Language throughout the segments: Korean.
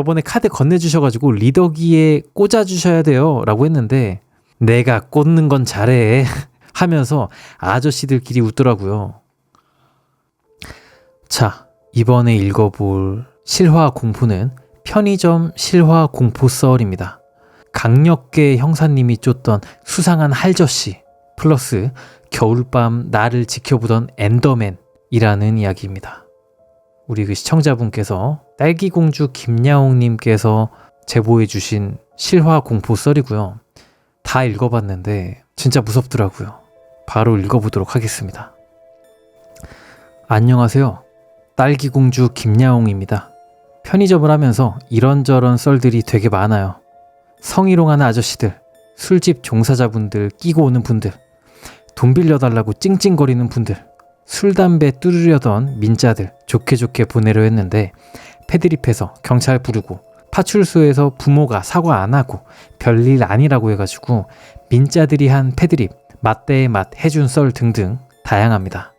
저번에 카드 건네주셔가지고 리더기에 꽂아주셔야 돼요 라고 했는데 내가 꽂는 건 잘해 하면서 아저씨들끼리 웃더라고요. 자, 이번에 읽어볼 실화 공포는 편의점 실화 공포 썰입니다. 강력계 형사님이 쫓던 수상한 할저씨 플러스 겨울밤 나를 지켜보던 엔더맨이라는 이야기입니다. 우리 그 시청자분께서 딸기공주 김야옹님께서 제보해 주신 실화 공포 썰이고요. 다 읽어봤는데 진짜 무섭더라고요. 바로 읽어보도록 하겠습니다. 안녕하세요. 딸기공주 김야옹입니다. 편의점을 하면서 이런저런 썰들이 되게 많아요. 성희롱하는 아저씨들, 술집 종사자분들 끼고 오는 분들, 돈 빌려달라고 찡찡거리는 분들, 술, 담배 뚫으려던 민자들 좋게 좋게 보내려 했는데 패드립해서 경찰 부르고 파출소에서 부모가 사과 안 하고 별일 아니라고 해가지고 민자들이 한 패드립, 맞대의 맛 해준 썰 등등 다양합니다.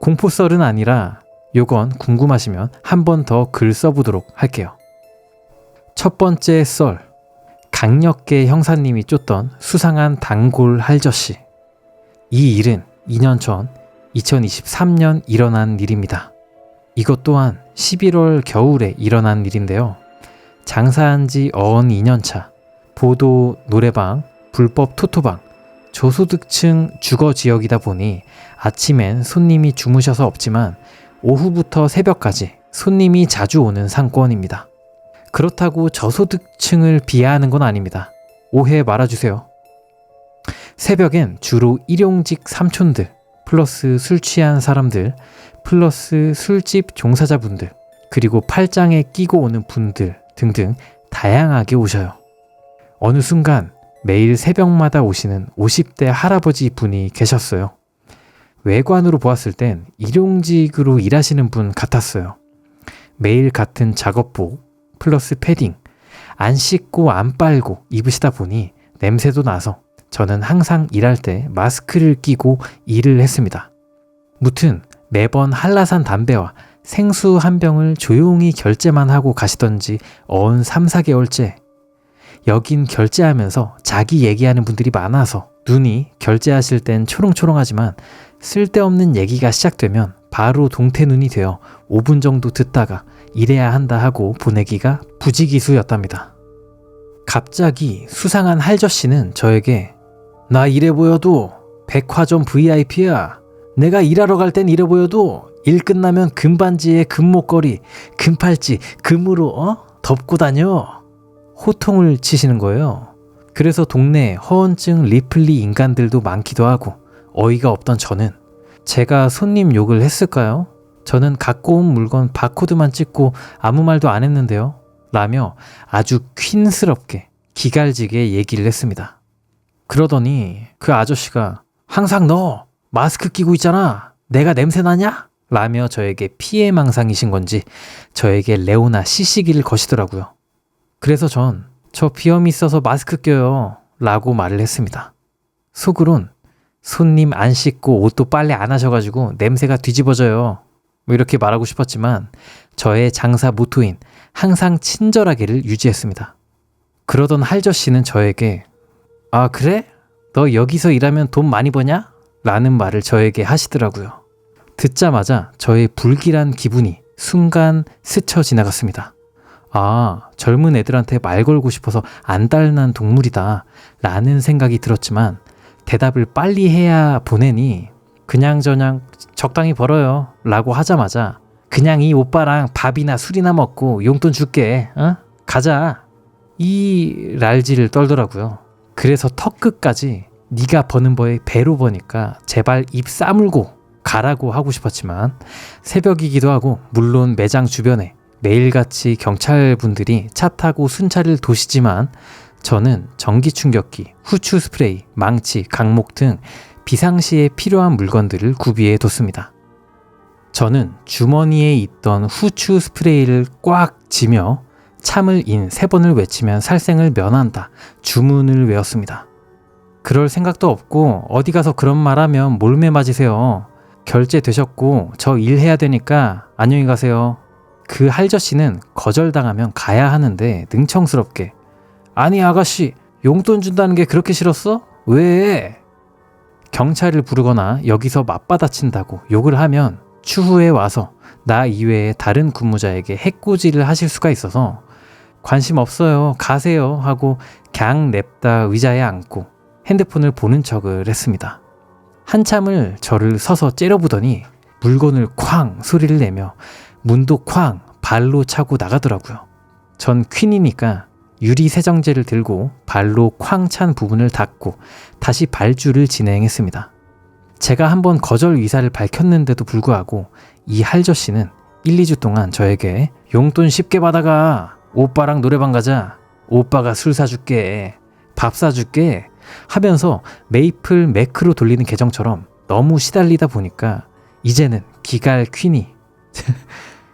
공포 썰은 아니라 요건 궁금하시면 한 번 더 글 써보도록 할게요. 첫 번째 썰, 강력계 형사님이 쫓던 수상한 단골 할저씨. 이 일은 2년 전 2023년 일어난 일입니다. 이것 또한 11월 겨울에 일어난 일인데요. 장사한 지 어언 2년차, 보도 노래방, 불법 토토방, 저소득층 주거지역이다 보니 아침엔 손님이 주무셔서 없지만 오후부터 새벽까지 손님이 자주 오는 상권입니다. 그렇다고 저소득층을 비하하는 건 아닙니다. 오해 말아주세요. 새벽엔 주로 일용직 삼촌들, 플러스 술 취한 사람들, 플러스 술집 종사자분들, 그리고 팔짱에 끼고 오는 분들 등등 다양하게 오셔요. 어느 순간 매일 새벽마다 오시는 50대 할아버지 분이 계셨어요. 외관으로 보았을 땐 일용직으로 일하시는 분 같았어요. 매일 같은 작업복, 플러스 패딩, 안 씻고 안 빨고 입으시다 보니 냄새도 나서 저는 항상 일할 때 마스크를 끼고 일을 했습니다. 무튼 매번 한라산 담배와 생수 한 병을 조용히 결제만 하고 가시던지 어언 3-4개월째. 여긴 결제하면서 자기 얘기하는 분들이 많아서 눈이 결제하실 땐 초롱초롱하지만 쓸데없는 얘기가 시작되면 바로 동태눈이 되어 5분 정도 듣다가 이래야 한다 하고 보내기가 부지기수였답니다. 갑자기 수상한 할저씨는 저에게 나 이래 보여도 백화점 VIP야. 내가 일하러 갈 땐 이래 보여도 일 끝나면 금반지에 금목걸이, 금팔찌, 금으로 덮고 다녀. 호통을 치시는 거예요. 그래서 동네에 허언증 리플리 인간들도 많기도 하고 어이가 없던 저는 제가 손님 욕을 했을까요? 저는 갖고 온 물건 바코드만 찍고 아무 말도 안 했는데요. 라며 아주 퀸스럽게 기갈지게 얘기를 했습니다. 그러더니 그 아저씨가 항상 너 마스크 끼고 있잖아. 내가 냄새 나냐? 라며 저에게 피해망상이신 건지 저에게 레오나 씻시기를 거시더라고요. 그래서 전 저 비염이 있어서 마스크 껴요 라고 말을 했습니다. 속으론 손님 안 씻고 옷도 빨래 안 하셔가지고 냄새가 뒤집어져요. 뭐 이렇게 말하고 싶었지만 저의 장사 모토인 항상 친절하게를 유지했습니다. 그러던 할저씨는 저에게 아 그래? 너 여기서 일하면 돈 많이 버냐? 라는 말을 저에게 하시더라고요. 듣자마자 저의 불길한 기분이 순간 스쳐 지나갔습니다. 아, 젊은 애들한테 말 걸고 싶어서 안달난 동물이다 라는 생각이 들었지만 대답을 빨리 해야 보내니 그냥저냥 적당히 벌어요 라고 하자마자 그냥 이 오빠랑 밥이나 술이나 먹고 용돈 줄게 가자 이 랄지를 떨더라고요. 그래서 턱끝까지 네가 버는 거에 배로 버니까 제발 입 싸물고 가라고 하고 싶었지만 새벽이기도 하고 물론 매장 주변에 매일같이 경찰분들이 차 타고 순찰을 도시지만 저는 전기충격기, 후추 스프레이, 망치, 강목 등 비상시에 필요한 물건들을 구비해 뒀습니다. 저는 주머니에 있던 후추 스프레이를 꽉 쥐며 참을 인 3번을 외치면 살생을 면한다 주문을 외웠습니다. 그럴 생각도 없고 어디 가서 그런 말하면 몰매 맞으세요. 결제되셨고 저 일해야 되니까 안녕히 가세요. 그 할저씨는 거절당하면 가야 하는데 능청스럽게 아니 아가씨 용돈 준다는 게 그렇게 싫었어? 왜? 경찰을 부르거나 여기서 맞받아친다고 욕을 하면 추후에 와서 나 이외에 다른 근무자에게 해코지를 하실 수가 있어서 관심 없어요 가세요 하고 그냥 냅다 의자에 앉고 핸드폰을 보는 척을 했습니다. 한참을 저를 서서 째려보더니 물건을 쾅 소리를 내며 문도 쾅 발로 차고 나가더라고요. 전 퀸이니까 유리 세정제를 들고 발로 쾅 찬 부분을 닦고 다시 발주를 진행했습니다. 제가 한번 거절 의사를 밝혔는데도 불구하고 이 할저씨는 1, 2주 동안 저에게 용돈 쉽게 받아가 오빠랑 노래방 가자 오빠가 술 사줄게 밥 사줄게 하면서 메이플 매크로 돌리는 계정처럼 너무 시달리다 보니까 이제는 기갈 퀸이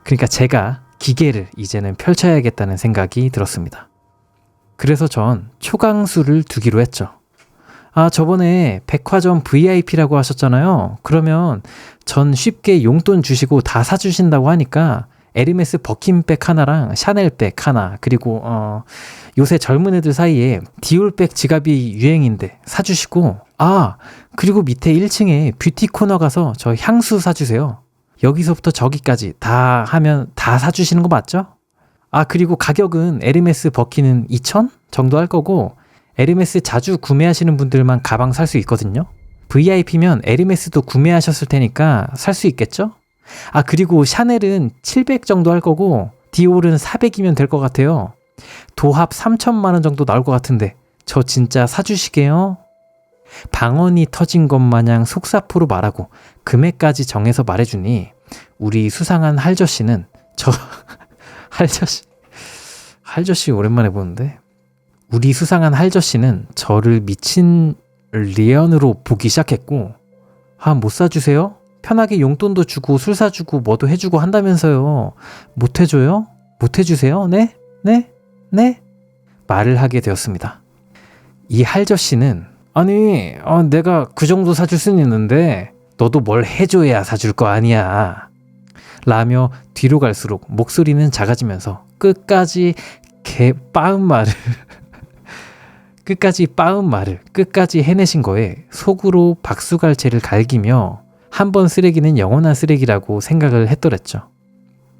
그러니까 제가 기계를 이제는 펼쳐야겠다는 생각이 들었습니다. 그래서 전 초강수를 두기로 했죠. 아 저번에 백화점 VIP라고 하셨잖아요. 그러면 전 쉽게 용돈 주시고 다 사주신다고 하니까 에르메스 버킨백 하나랑 샤넬백 하나 그리고 요새 젊은 애들 사이에 디올백 지갑이 유행인데 사주시고 그리고 밑에 1층에 뷰티 코너 가서 저 향수 사주세요. 여기서부터 저기까지 다 하면 다 사주시는 거 맞죠? 그리고 가격은 에르메스 버킨은 2,000 정도 할 거고 에르메스 자주 구매하시는 분들만 가방 살 수 있거든요. VIP면 에르메스도 구매하셨을 테니까 살 수 있겠죠? 그리고 샤넬은 700 정도 할 거고 디올은 400이면 될 것 같아요. 도합 3천만 원 정도 나올 것 같은데 저 진짜 사주시게요? 방언이 터진 것 마냥 속사포로 말하고 금액까지 정해서 말해주니 우리 수상한 할저씨는 할저씨 오랜만에 보는데 우리 수상한 할저씨는 저를 미친 리언으로 보기 시작했고 못 사주세요? 편하게 용돈도 주고 술 사주고 뭐도 해주고 한다면서요. 못 해줘요? 못 해주세요? 네? 네? 네? 말을 하게 되었습니다. 이 할저씨는 아니 내가 그 정도 사줄 수는 있는데 너도 뭘 해줘야 사줄 거 아니야 라며 뒤로 갈수록 목소리는 작아지면서 끝까지 빠은 말을 끝까지 해내신 거에 속으로 박수갈채를 갈기며 한 번 쓰레기는 영원한 쓰레기라고 생각을 했더랬죠.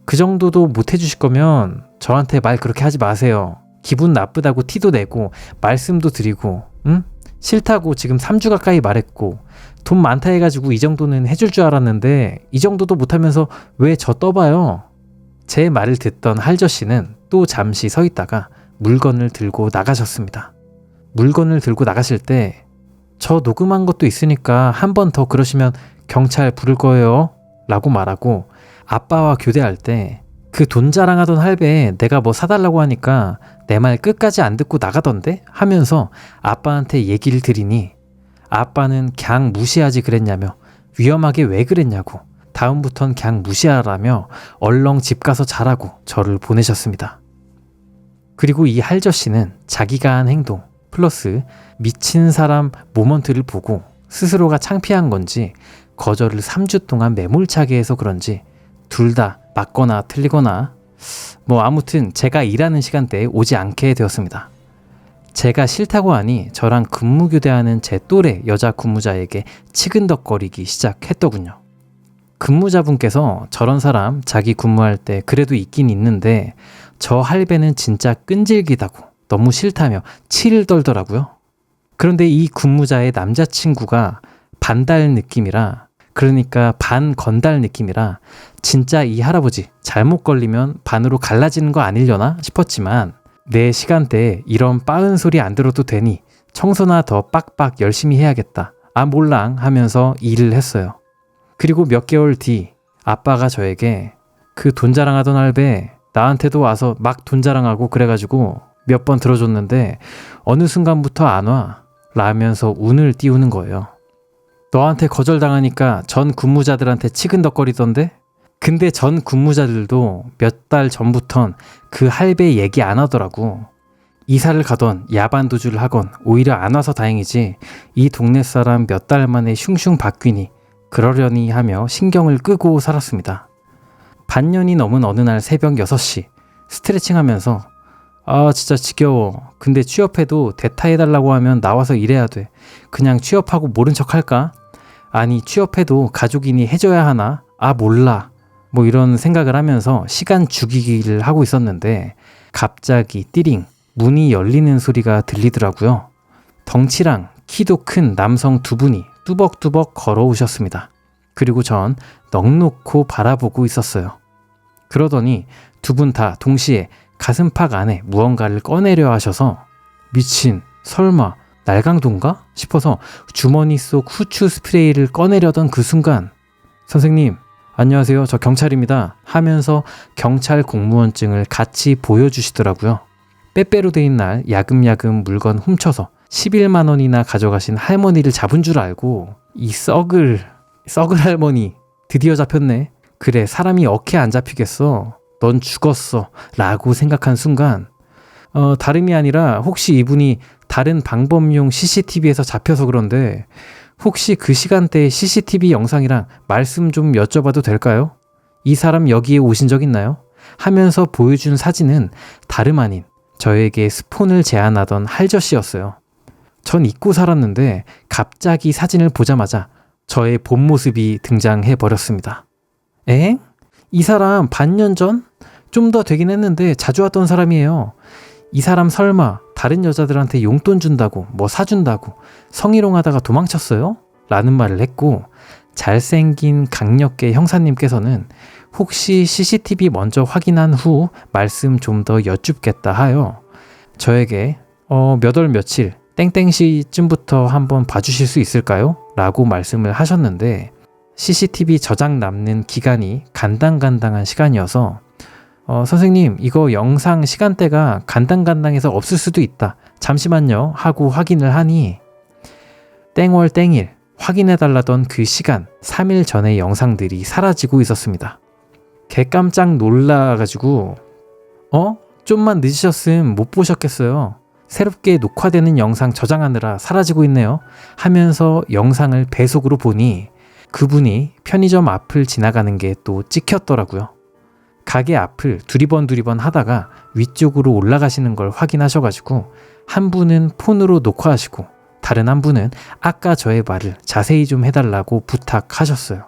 그 정도도 못 해주실 거면 저한테 말 그렇게 하지 마세요. 기분 나쁘다고 티도 내고 말씀도 드리고 싫다고 지금 3주 가까이 말했고 돈 많다 해가지고 이 정도는 해줄 줄 알았는데 이 정도도 못하면서 왜 저 떠봐요. 제 말을 듣던 할저씨는 또 잠시 서 있다가 물건을 들고 나가셨습니다. 물건을 들고 나가실 때 저 녹음한 것도 있으니까 한 번 더 그러시면 경찰 부를 거예요 라고 말하고 아빠와 교대할 때 그 돈 자랑하던 할배 내가 뭐 사달라고 하니까 내 말 끝까지 안 듣고 나가던데 하면서 아빠한테 얘기를 드리니 아빠는 그냥 무시하지 그랬냐며 위험하게 왜 그랬냐고 다음부턴 그냥 무시하라며 얼렁 집 가서 자라고 저를 보내셨습니다. 그리고 이 할저씨는 자기가 한 행동 플러스 미친 사람 모먼트를 보고 스스로가 창피한 건지 거절을 3주 동안 매몰차게 해서 그런지 둘 다 맞거나 틀리거나 아무튼 제가 일하는 시간대에 오지 않게 되었습니다. 제가 싫다고 하니 저랑 근무교대하는 제 또래 여자 근무자에게 치근덕거리기 시작했더군요. 근무자분께서 저런 사람 자기 근무할 때 그래도 있긴 있는데 저 할배는 진짜 끈질기다고 너무 싫다며 치를 떨더라고요. 그런데 이 근무자의 남자친구가 반달 느낌이라 그러니까 반 건달 느낌이라 진짜 이 할아버지 잘못 걸리면 반으로 갈라지는 거 아니려나 싶었지만 내 시간대에 이런 빠은 소리 안 들어도 되니 청소나 더 빡빡 열심히 해야겠다. 몰랑 하면서 일을 했어요. 그리고 몇 개월 뒤 아빠가 저에게 그 돈 자랑하던 할배 나한테도 와서 막 돈 자랑하고 그래가지고 몇 번 들어줬는데 어느 순간부터 안 와 라면서 운을 띄우는 거예요. 너한테 거절당하니까 전 근무자들한테 치근덕거리던데? 근데 전 근무자들도 몇 달 전부턴 그 할배 얘기 안 하더라고. 이사를 가던 야반도주를 하건 오히려 안 와서 다행이지 이 동네 사람 몇 달 만에 슝슝 바뀌니 그러려니 하며 신경을 끄고 살았습니다. 반년이 넘은 어느 날 새벽 6시 스트레칭 하면서 진짜 지겨워. 근데 취업해도 대타해달라고 하면 나와서 일해야 돼. 그냥 취업하고 모른 척 할까? 아니 취업해도 가족이니 해줘야 하나? 몰라. 뭐 이런 생각을 하면서 시간 죽이기를 하고 있었는데 갑자기 띠링 문이 열리는 소리가 들리더라고요. 덩치랑 키도 큰 남성 두 분이 뚜벅뚜벅 걸어오셨습니다. 그리고 전 넋놓고 바라보고 있었어요. 그러더니 두 분 다 동시에 가슴팍 안에 무언가를 꺼내려 하셔서 미친, 설마 날강도인가 싶어서 주머니 속 후추 스프레이를 꺼내려던 그 순간 선생님, 안녕하세요. 저 경찰입니다. 하면서 경찰 공무원증을 같이 보여주시더라고요. 빼빼로 데인 날 야금야금 물건 훔쳐서 11만 원이나 가져가신 할머니를 잡은 줄 알고 이 썩을 할머니 드디어 잡혔네. 그래 사람이 어케 안 잡히겠어. 넌 죽었어 라고 생각한 순간 다름이 아니라 혹시 이분이 다른 방범용 CCTV에서 잡혀서 그런데 혹시 그 시간대의 CCTV 영상이랑 말씀 좀 여쭤봐도 될까요? 이 사람 여기에 오신 적 있나요? 하면서 보여준 사진은 다름 아닌 저에게 스폰을 제안하던 할저씨였어요. 전 잊고 살았는데 갑자기 사진을 보자마자 저의 본 모습이 등장해 버렸습니다. 엥? 이 사람 반년 전? 좀 더 되긴 했는데 자주 왔던 사람이에요. 이 사람 설마 다른 여자들한테 용돈 준다고 뭐 사준다고 성희롱 하다가 도망쳤어요? 라는 말을 했고 잘생긴 강력계 형사님께서는 혹시 CCTV 먼저 확인한 후 말씀 좀 더 여쭙겠다 하여 저에게 몇 월 며칠 땡땡시쯤부터 한번 봐주실 수 있을까요? 라고 말씀을 하셨는데 CCTV 저장 남는 기간이 간당간당한 시간이어서 선생님 이거 영상 시간대가 간당간당해서 없을 수도 있다. 잠시만요 하고 확인을 하니 땡월 땡일 확인해달라던 그 시간 3일 전의 영상들이 사라지고 있었습니다. 개깜짝 놀라가지고 좀만 늦으셨음 못 보셨겠어요. 새롭게 녹화되는 영상 저장하느라 사라지고 있네요 하면서 영상을 배속으로 보니 그분이 편의점 앞을 지나가는 게 또 찍혔더라고요. 가게 앞을 두리번 하다가 위쪽으로 올라가시는 걸 확인하셔가지고 한 분은 폰으로 녹화하시고 다른 한 분은 아까 저의 말을 자세히 좀 해달라고 부탁하셨어요.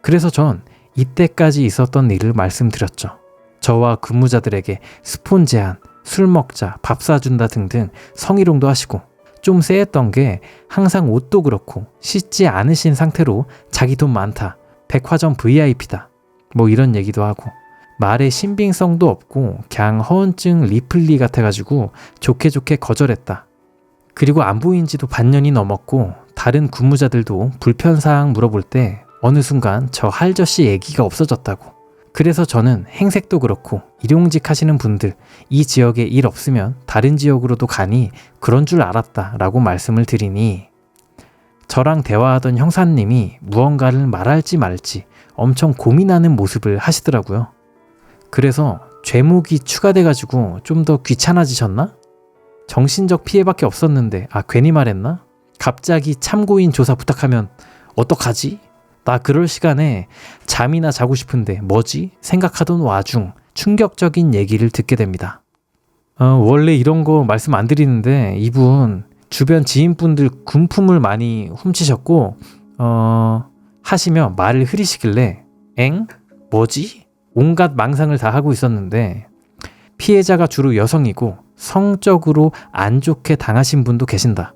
그래서 전 이때까지 있었던 일을 말씀드렸죠. 저와 근무자들에게 스폰 제한, 술 먹자, 밥 사준다 등등 성희롱도 하시고 좀 쎄했던 게 항상 옷도 그렇고 씻지 않으신 상태로 자기 돈 많다, 백화점 VIP다 뭐 이런 얘기도 하고 말에 신빙성도 없고 그냥 허언증 리플리 같아가지고 좋게 거절했다. 그리고 안 보인 지도 반년이 넘었고 다른 근무자들도 불편사항 물어볼 때 어느 순간 저 할저씨 얘기가 없어졌다고. 그래서 저는 행색도 그렇고 일용직 하시는 분들 이 지역에 일 없으면 다른 지역으로도 가니 그런 줄 알았다 라고 말씀을 드리니 저랑 대화하던 형사님이 무언가를 말할지 말지 엄청 고민하는 모습을 하시더라고요. 그래서 죄목이 추가돼가지고 좀 더 귀찮아지셨나? 정신적 피해밖에 없었는데 괜히 말했나? 갑자기 참고인 조사 부탁하면 어떡하지? 나 그럴 시간에 잠이나 자고 싶은데 뭐지? 생각하던 와중 충격적인 얘기를 듣게 됩니다. 원래 이런 거 말씀 안 드리는데 이분 주변 지인분들 금품을 많이 훔치셨고 하시며 말을 흐리시길래 엥? 뭐지? 온갖 망상을 다 하고 있었는데 피해자가 주로 여성이고 성적으로 안 좋게 당하신 분도 계신다.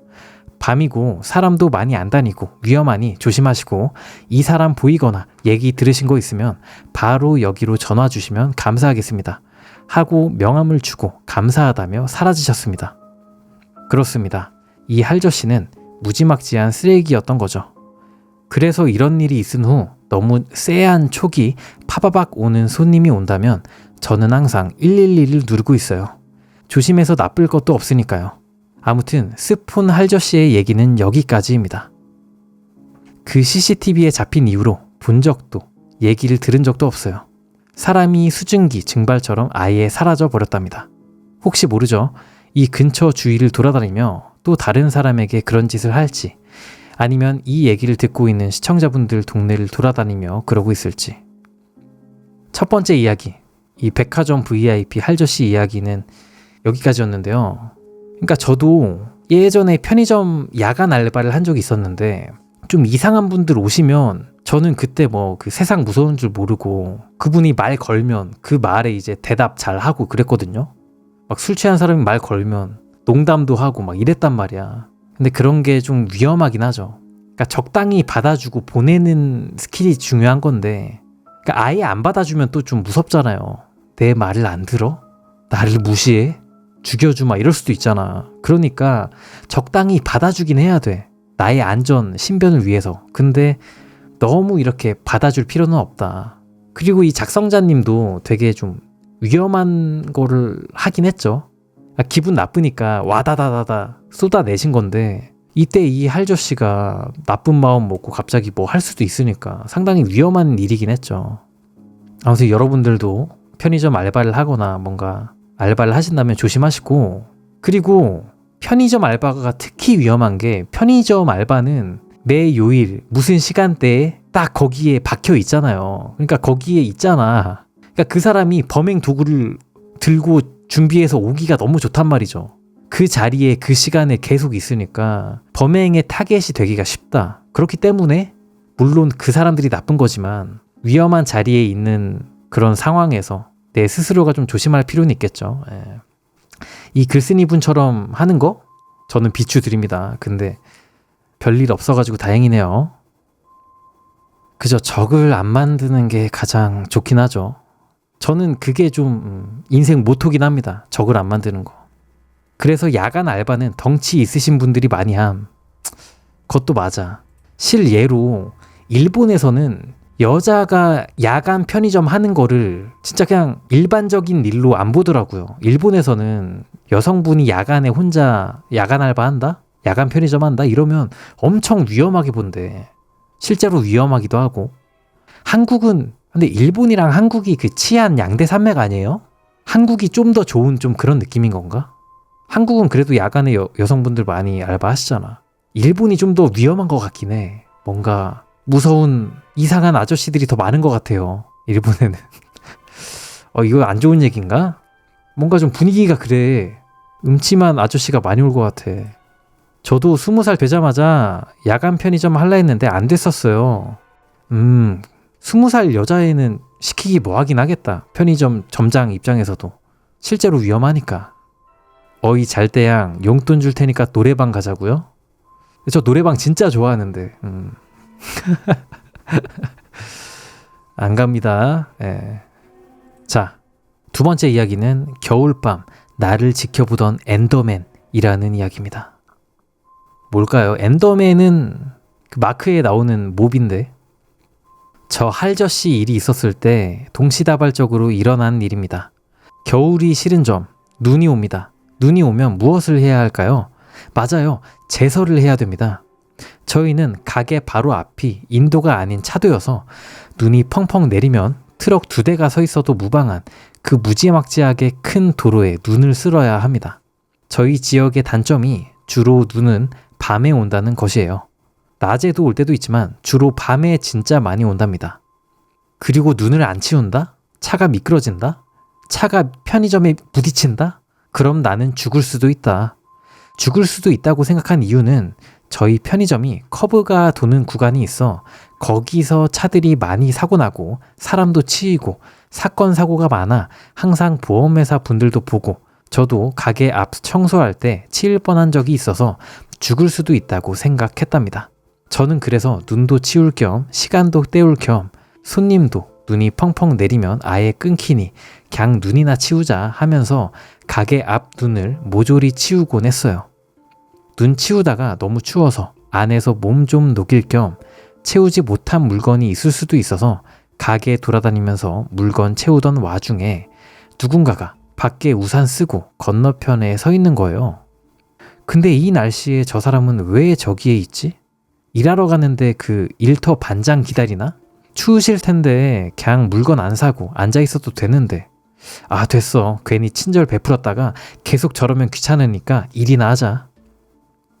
밤이고 사람도 많이 안 다니고 위험하니 조심하시고 이 사람 보이거나 얘기 들으신 거 있으면 바로 여기로 전화 주시면 감사하겠습니다. 하고 명함을 주고 감사하다며 사라지셨습니다. 그렇습니다. 이 할저씨는 무지막지한 쓰레기였던 거죠. 그래서 이런 일이 있은 후 너무 쎄한 촉이 파바박 오는 손님이 온다면 저는 항상 112를 누르고 있어요. 조심해서 나쁠 것도 없으니까요. 아무튼 스폰 할저씨의 얘기는 여기까지입니다. 그 CCTV에 잡힌 이후로 본 적도 얘기를 들은 적도 없어요. 사람이 수증기 증발처럼 아예 사라져 버렸답니다. 혹시 모르죠? 이 근처 주위를 돌아다니며 또 다른 사람에게 그런 짓을 할지 아니면 이 얘기를 듣고 있는 시청자분들 동네를 돌아다니며 그러고 있을지. 첫 번째 이야기, 이 백화점 VIP 할저씨 이야기는 여기까지였는데요. 그러니까 저도 예전에 편의점 야간 알바를 한 적이 있었는데 좀 이상한 분들 오시면 저는 그때 뭐 그 세상 무서운 줄 모르고 그분이 말 걸면 그 말에 이제 대답 잘 하고 그랬거든요. 막 술 취한 사람이 말 걸면 농담도 하고 막 이랬단 말이야. 근데 그런 게 좀 위험하긴 하죠. 그러니까 적당히 받아주고 보내는 스킬이 중요한 건데, 그러니까 아예 안 받아주면 또 좀 무섭잖아요. 내 말을 안 들어? 나를 무시해? 죽여주마 이럴 수도 있잖아. 그러니까 적당히 받아주긴 해야 돼. 나의 안전, 신변을 위해서. 근데 너무 이렇게 받아줄 필요는 없다. 그리고 이 작성자님도 되게 좀 위험한 거를 하긴 했죠. 기분 나쁘니까 와다다다다 쏟아내신 건데 이때 이 할저씨가 나쁜 마음 먹고 갑자기 뭐 할 수도 있으니까 상당히 위험한 일이긴 했죠. 아무튼 여러분들도 편의점 알바를 하거나 뭔가 알바를 하신다면 조심하시고, 그리고 편의점 알바가 특히 위험한 게 편의점 알바는 매 요일 무슨 시간대에 딱 거기에 박혀 있잖아요. 그러니까 거기에 있잖아. 그러니까 그 사람이 범행 도구를 들고 준비해서 오기가 너무 좋단 말이죠. 그 자리에 그 시간에 계속 있으니까 범행의 타겟이 되기가 쉽다. 그렇기 때문에 물론 그 사람들이 나쁜 거지만 위험한 자리에 있는 그런 상황에서 내 스스로가 좀 조심할 필요는 있겠죠. 예. 이 글쓴이 분처럼 하는 거 저는 비추드립니다. 근데 별일 없어가지고 다행이네요. 그저 적을 안 만드는 게 가장 좋긴 하죠. 저는 그게 좀 인생 모토긴 합니다. 적을 안 만드는 거. 그래서 야간 알바는 덩치 있으신 분들이 많이 함. 그것도 맞아. 실예로 일본에서는 여자가 야간 편의점 하는 거를 진짜 그냥 일반적인 일로 안 보더라고요. 일본에서는 여성분이 야간에 혼자 야간 알바 한다? 야간 편의점 한다? 이러면 엄청 위험하게 본대. 실제로 위험하기도 하고. 한국은 근데 일본이랑 한국이 그 치안 양대 산맥 아니에요? 한국이 좀 더 좋은 좀 그런 느낌인 건가? 한국은 그래도 야간에 여성분들 많이 알바하시잖아. 일본이 좀 더 위험한 것 같긴 해. 뭔가 무서운 이상한 아저씨들이 더 많은 것 같아요. 일본에는. 이거 안 좋은 얘기인가? 뭔가 좀 분위기가 그래. 음침한 아저씨가 많이 올 것 같아. 저도 20살 되자마자 야간 편의점 할라 했는데 안 됐었어요. 20살 여자애는 시키기 뭐 하긴 하겠다. 편의점 점장 입장에서도. 실제로 위험하니까. 어이 잘때양 용돈 줄 테니까 노래방 가자고요? 저 노래방 진짜 좋아하는데. 안 갑니다. 예. 자, 두 번째 이야기는 겨울밤 나를 지켜보던 엔더맨이라는 이야기입니다. 뭘까요? 엔더맨은 그 마크에 나오는 몹인데 저 할저씨 일이 있었을 때 동시다발적으로 일어난 일입니다. 겨울이 싫은 점, 눈이 옵니다. 눈이 오면 무엇을 해야 할까요? 맞아요. 제설을 해야 됩니다. 저희는 가게 바로 앞이 인도가 아닌 차도여서 눈이 펑펑 내리면 트럭 2대가 서 있어도 무방한 그 무지막지하게 큰 도로에 눈을 쓸어야 합니다. 저희 지역의 단점이 주로 눈은 밤에 온다는 것이에요. 낮에도 올 때도 있지만 주로 밤에 진짜 많이 온답니다. 그리고 눈을 안 치운다? 차가 미끄러진다? 차가 편의점에 부딪힌다? 그럼 나는 죽을 수도 있다. 죽을 수도 있다고 생각한 이유는 저희 편의점이 커브가 도는 구간이 있어 거기서 차들이 많이 사고나고 사람도 치이고 사건 사고가 많아 항상 보험회사 분들도 보고 저도 가게 앞 청소할 때 치일 뻔한 적이 있어서 죽을 수도 있다고 생각했답니다. 저는 그래서 눈도 치울 겸 시간도 때울 겸 손님도 눈이 펑펑 내리면 아예 끊기니 그냥 눈이나 치우자 하면서 가게 앞 눈을 모조리 치우곤 했어요. 눈 치우다가 너무 추워서 안에서 몸 좀 녹일 겸 채우지 못한 물건이 있을 수도 있어서 가게 돌아다니면서 물건 채우던 와중에 누군가가 밖에 우산 쓰고 건너편에 서 있는 거예요. 근데 이 날씨에 저 사람은 왜 저기에 있지? 일하러 가는데 그 일터 반장 기다리나? 추우실 텐데 그냥 물건 안 사고 앉아 있어도 되는데. 아 됐어. 괜히 친절 베풀었다가 계속 저러면 귀찮으니까 일이나 하자.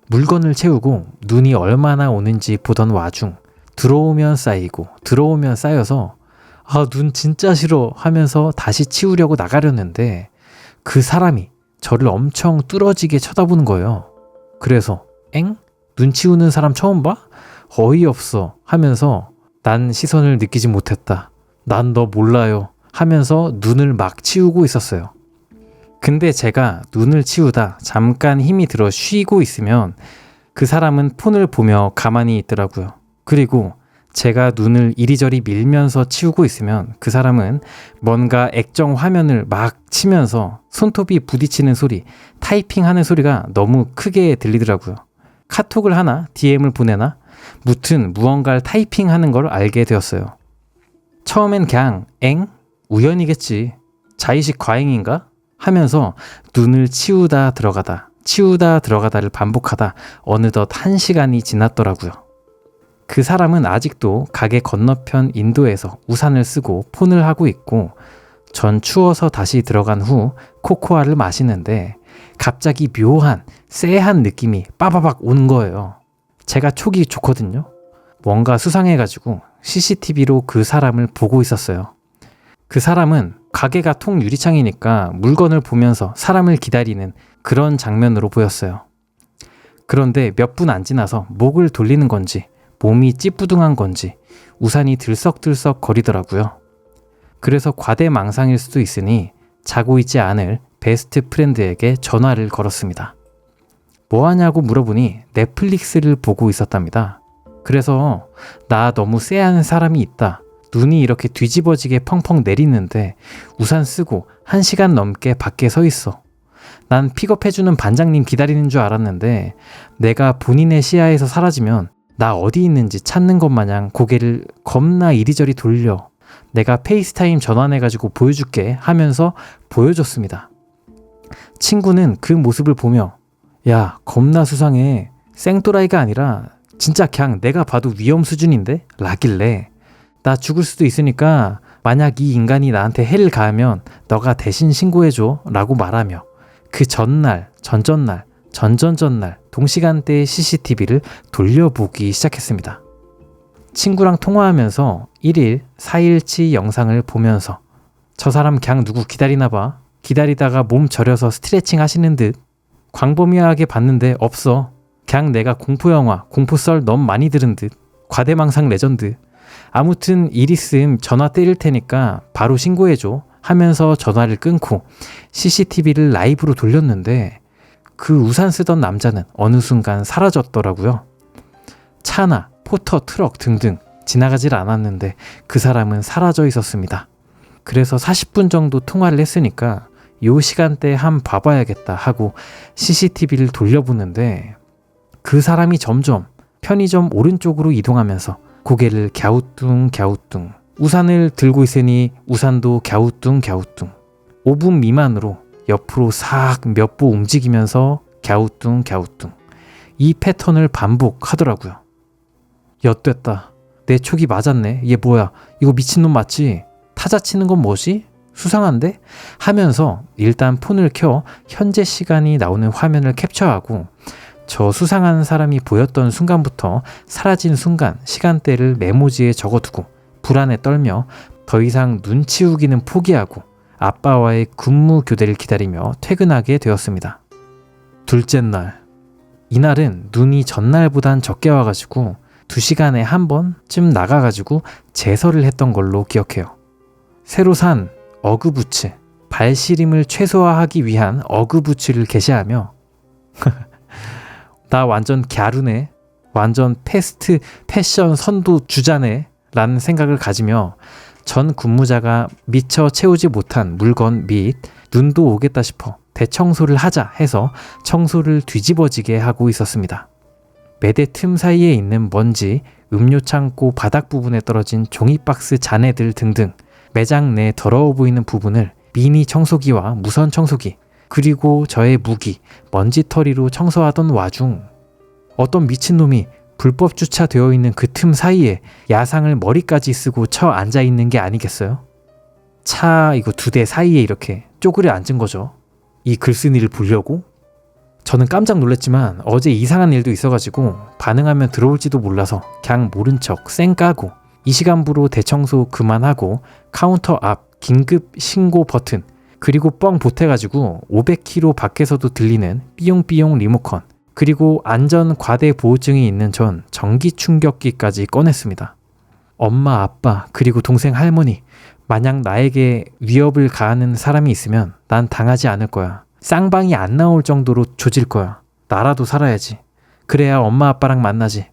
물건을 채우고 눈이 얼마나 오는지 보던 와중 들어오면 쌓이고 들어오면 쌓여서 아, 눈 진짜 싫어 하면서 다시 치우려고 나가려는데 그 사람이 저를 엄청 뚫어지게 쳐다보는 거예요. 그래서 엥? 눈 치우는 사람 처음 봐? 어이없어 하면서 난 시선을 느끼지 못했다. 난 너 몰라요 하면서 눈을 막 치우고 있었어요. 근데 제가 눈을 치우다 잠깐 힘이 들어 쉬고 있으면 그 사람은 폰을 보며 가만히 있더라고요. 그리고 제가 눈을 이리저리 밀면서 치우고 있으면 그 사람은 뭔가 액정 화면을 막 치면서 손톱이 부딪히는 소리, 타이핑하는 소리가 너무 크게 들리더라고요. 카톡을 하나, DM을 보내나, 무튼 무언가를 타이핑하는 걸 알게 되었어요. 처음엔 그냥 엥? 우연이겠지. 자의식 과잉인가? 하면서 눈을 치우다 들어가다를 반복하다 어느덧 1시간이 지났더라고요. 그 사람은 아직도 가게 건너편 인도에서 우산을 쓰고 폰을 하고 있고 전 추워서 다시 들어간 후 코코아를 마시는데 갑자기 묘한 쎄한 느낌이 빠바박 오는 거예요. 제가 촉이 좋거든요. 뭔가 수상해가지고 CCTV로 그 사람을 보고 있었어요. 그 사람은 가게가 통 유리창이니까 물건을 보면서 사람을 기다리는 그런 장면으로 보였어요. 그런데 몇 분 안 지나서 목을 돌리는 건지 몸이 찌뿌둥한 건지 우산이 들썩들썩 거리더라고요. 그래서 과대망상일 수도 있으니 자고 있지 않을 베스트 프렌드에게 전화를 걸었습니다. 뭐 하냐고 물어보니 넷플릭스를 보고 있었답니다. 그래서 나 너무 쎄한 사람이 있다. 눈이 이렇게 뒤집어지게 펑펑 내리는데 우산 쓰고 1시간 넘게 밖에 서 있어. 난 픽업해주는 반장님 기다리는 줄 알았는데 내가 본인의 시야에서 사라지면 나 어디 있는지 찾는 것 마냥 고개를 겁나 이리저리 돌려. 내가 페이스타임 전환해가지고 보여줄게 하면서 보여줬습니다. 친구는 그 모습을 보며 야, 겁나 수상해. 생또라이가 아니라 진짜 그냥 내가 봐도 위험 수준인데? 라길래 나 죽을 수도 있으니까 만약 이 인간이 나한테 해를 가하면 너가 대신 신고해줘 라고 말하며 그 전날, 전전날 동시간대의 CCTV를 돌려보기 시작했습니다. 친구랑 통화하면서 1일, 4일치 영상을 보면서 저 사람 그냥 누구 기다리나 봐. 기다리다가 몸 저려서 스트레칭 하시는 듯. 광범위하게 봤는데 없어. 그냥 내가 공포영화, 공포썰 너무 많이 들은 듯. 과대망상 레전드. 아무튼 일 있음 전화 때릴 테니까 바로 신고해줘 하면서 전화를 끊고 CCTV를 라이브로 돌렸는데 그 우산 쓰던 남자는 어느 순간 사라졌더라고요. 차나 포터, 트럭 등등 지나가질 않았는데 그 사람은 사라져 있었습니다. 그래서 40분 정도 통화를 했으니까 요 시간대에 한 봐봐야겠다 하고 CCTV를 돌려보는데 그 사람이 점점 편의점 오른쪽으로 이동하면서 고개를 갸우뚱 우산을 들고 있으니 우산도 갸우뚱 5분 미만으로 옆으로 싹 몇 보 움직이면서 갸우뚱 이 패턴을 반복하더라고요. 엿됐다. 내 촉이 맞았네. 얘 뭐야? 이거 미친놈 맞지? 타자 치는 건 뭐지? 수상한데? 하면서 일단 폰을 켜 현재 시간이 나오는 화면을 캡처하고 저 수상한 사람이 보였던 순간부터 사라진 순간 시간대를 메모지에 적어두고 불안에 떨며 더 이상 눈 치우기는 포기하고 아빠와의 근무 교대를 기다리며 퇴근하게 되었습니다. 둘째 날. 이날은 눈이 전날보단 적게 와가지고 2시간에 한 번쯤 나가가지고 제설을 했던 걸로 기억해요. 새로 산 어그부츠, 발시림을 최소화하기 위한 어그부츠를 게시하며 나 완전 갸루네, 완전 패스트 패션 선도 주자네 라는 생각을 가지며 전 근무자가 미처 채우지 못한 물건 및 눈도 오겠다 싶어 대청소를 하자 해서 청소를 뒤집어지게 하고 있었습니다. 매대 틈 사이에 있는 먼지, 음료 창고 바닥 부분에 떨어진 종이박스 잔해들 등등 매장 내 더러워 보이는 부분을 미니 청소기와 무선 청소기 그리고 저의 무기, 먼지털이로 청소하던 와중 어떤 미친놈이 불법 주차되어 있는 그 틈 사이에 야상을 머리까지 쓰고 쳐 앉아 있는 게 아니겠어요? 차 이거 2대 사이에 이렇게 쪼그려 앉은 거죠. 이 글쓴이를 보려고? 저는 깜짝 놀랐지만 어제 이상한 일도 있어가지고 반응하면 들어올지도 몰라서 그냥 모른 척 쌩 까고 이 시간부로 대청소 그만하고 카운터 앞 긴급 신고 버튼, 그리고 뻥 보태가지고 500km 밖에서도 들리는 삐용삐용 리모컨, 그리고 안전 과대 보호증이 있는 전 전기 충격기까지 꺼냈습니다. 엄마, 아빠, 그리고 동생, 할머니, 만약 나에게 위협을 가하는 사람이 있으면 난 당하지 않을 거야. 쌍방이 안 나올 정도로 조질 거야. 나라도 살아야지. 그래야 엄마 아빠랑 만나지.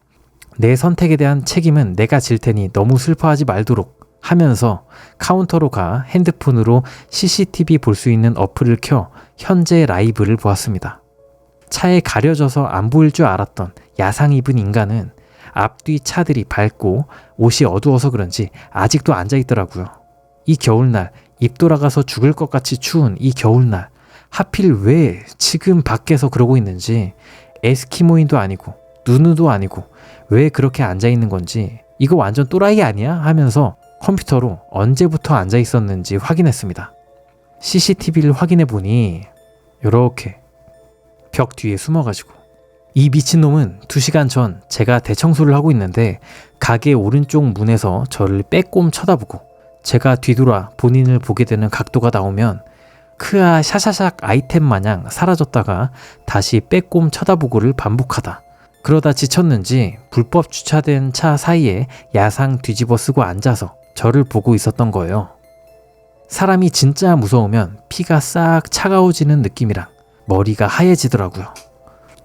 내 선택에 대한 책임은 내가 질 테니 너무 슬퍼하지 말도록 하면서 카운터로 가 핸드폰으로 CCTV 볼 수 있는 어플을 켜 현재 라이브를 보았습니다. 차에 가려져서 안 보일 줄 알았던 야상 입은 인간은 앞뒤 차들이 밝고 옷이 어두워서 그런지 아직도 앉아있더라고요. 이 겨울날, 입 돌아가서 죽을 것 같이 추운 이 겨울날, 하필 왜 지금 밖에서 그러고 있는지, 에스키모인도 아니고 누누도 아니고 왜 그렇게 앉아있는 건지, 이거 완전 또라이 아니야? 하면서 컴퓨터로 언제부터 앉아있었는지 확인했습니다. CCTV를 확인해보니 요렇게 벽 뒤에 숨어가지고, 이 미친놈은 2시간 전 제가 대청소를 하고 있는데 가게 오른쪽 문에서 저를 빼꼼 쳐다보고, 제가 뒤돌아 본인을 보게 되는 각도가 나오면 크아 샤샤샥 아이템 마냥 사라졌다가 다시 빼꼼 쳐다보고를 반복하다. 그러다 지쳤는지 불법 주차된 차 사이에 야상 뒤집어 쓰고 앉아서 저를 보고 있었던 거예요. 사람이 진짜 무서우면 피가 싹 차가워지는 느낌이랑 머리가 하얘지더라고요.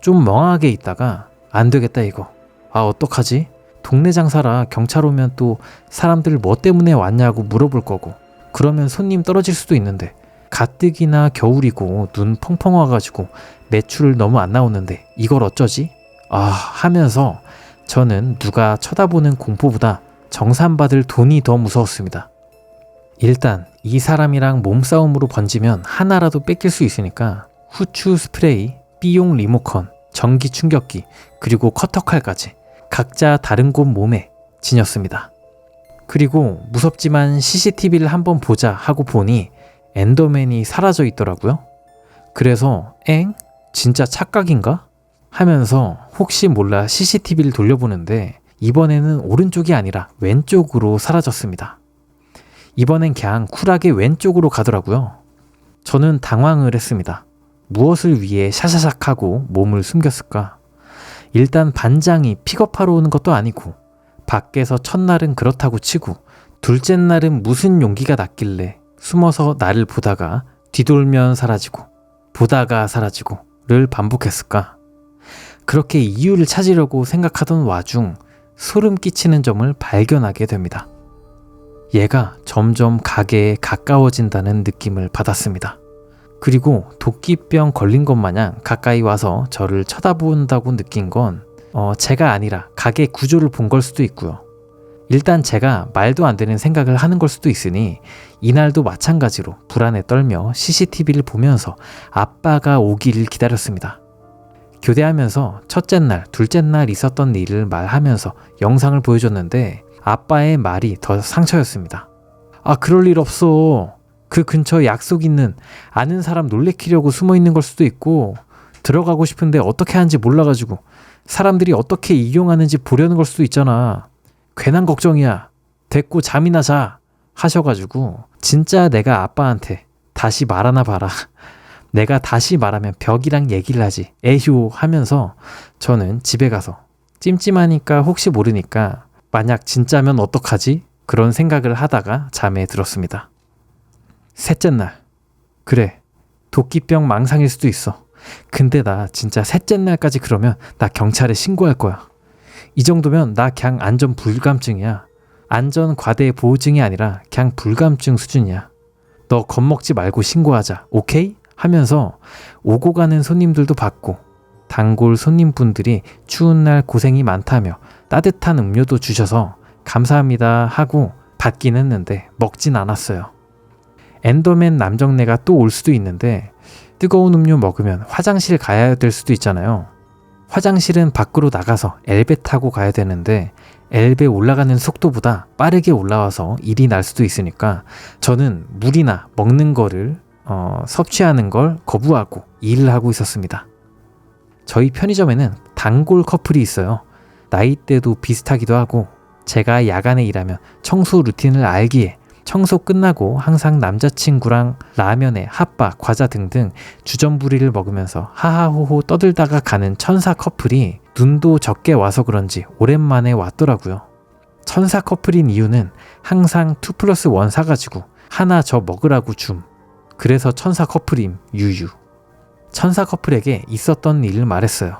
좀 멍하게 있다가 안 되겠다 이거. 아 어떡하지? 동네 장사라 경찰 오면 또 사람들 뭐 때문에 왔냐고 물어볼 거고, 그러면 손님 떨어질 수도 있는데, 가뜩이나 겨울이고 눈 펑펑 와가지고 매출 너무 안 나오는데 이걸 어쩌지? 하면서 저는 누가 쳐다보는 공포보다 정산받을 돈이 더 무서웠습니다. 일단 이 사람이랑 몸싸움으로 번지면 하나라도 뺏길 수 있으니까 후추 스프레이, B용 리모컨, 전기 충격기, 그리고 커터칼까지 각자 다른 곳 몸에 지녔습니다. 그리고 무섭지만 CCTV를 한번 보자 하고 보니 엔더맨이 사라져 있더라고요. 그래서 진짜 착각인가? 하면서 혹시 몰라 CCTV를 돌려보는데 이번에는 오른쪽이 아니라 왼쪽으로 사라졌습니다. 이번엔 그냥 쿨하게 왼쪽으로 가더라고요. 저는 당황을 했습니다. 무엇을 위해 샤샤샥 하고 몸을 숨겼을까? 일단 반장이 픽업하러 오는 것도 아니고, 밖에서 첫날은 그렇다고 치고 둘째 날은 무슨 용기가 났길래 숨어서 나를 보다가 뒤돌면 사라지고 보다가 사라지고를 반복했을까? 그렇게 이유를 찾으려고 생각하던 와중 소름 끼치는 점을 발견하게 됩니다. 얘가 점점 가게에 가까워진다는 느낌을 받았습니다. 그리고 도끼병 걸린 것 마냥 가까이 와서 저를 쳐다본다고 느낀 건 제가 아니라 가게 구조를 본 걸 수도 있고요. 일단 제가 말도 안 되는 생각을 하는 걸 수도 있으니 이날도 마찬가지로 불안에 떨며 CCTV를 보면서 아빠가 오기를 기다렸습니다. 교대하면서 첫째 날, 둘째 날 있었던 일을 말하면서 영상을 보여줬는데 아빠의 말이 더 상처였습니다. 그럴 일 없어. 그 근처에 약속 있는 아는 사람 놀래키려고 숨어 있는 걸 수도 있고, 들어가고 싶은데 어떻게 하는지 몰라가지고 사람들이 어떻게 이용하는지 보려는 걸 수도 있잖아. 괜한 걱정이야. 됐고 잠이나 자 하셔가지고 진짜 내가 아빠한테 다시 말하나 봐라. 내가 다시 말하면 벽이랑 얘기를 하지. 에휴 하면서 저는 집에 가서 찜찜하니까 혹시 모르니까 만약 진짜면 어떡하지? 그런 생각을 하다가 잠에 들었습니다. 셋째 날. 그래. 도끼병 망상일 수도 있어. 근데 나 진짜 셋째 날까지 그러면 나 경찰에 신고할 거야. 이 정도면 나 그냥 안전 불감증이야. 안전 과대 보호증이 아니라 그냥 불감증 수준이야. 너 겁먹지 말고 신고하자. 오케이? 하면서 오고 가는 손님들도 봤고, 단골 손님분들이 추운 날 고생이 많다며 따뜻한 음료도 주셔서 감사합니다 하고 받긴 했는데 먹진 않았어요. 엔더맨 남정네가 또 올 수도 있는데 뜨거운 음료 먹으면 화장실 가야 될 수도 있잖아요. 화장실은 밖으로 나가서 엘베 타고 가야 되는데 엘베 올라가는 속도보다 빠르게 올라와서 일이 날 수도 있으니까 저는 물이나 먹는 거를 섭취하는 걸 거부하고 일을 하고 있었습니다. 저희 편의점에는 단골 커플이 있어요. 나이대도 비슷하기도 하고 제가 야간에 일하면 청소 루틴을 알기에 청소 끝나고 항상 남자친구랑 라면에 핫바, 과자 등등 주전부리를 먹으면서 하하호호 떠들다가 가는 천사 커플이 눈도 적게 와서 그런지 오랜만에 왔더라고요. 천사 커플인 이유는 항상 2+1 사가지고 하나 저 먹으라고 줌. 그래서 천사 커플임 유유. 천사 커플에게 있었던 일을 말했어요.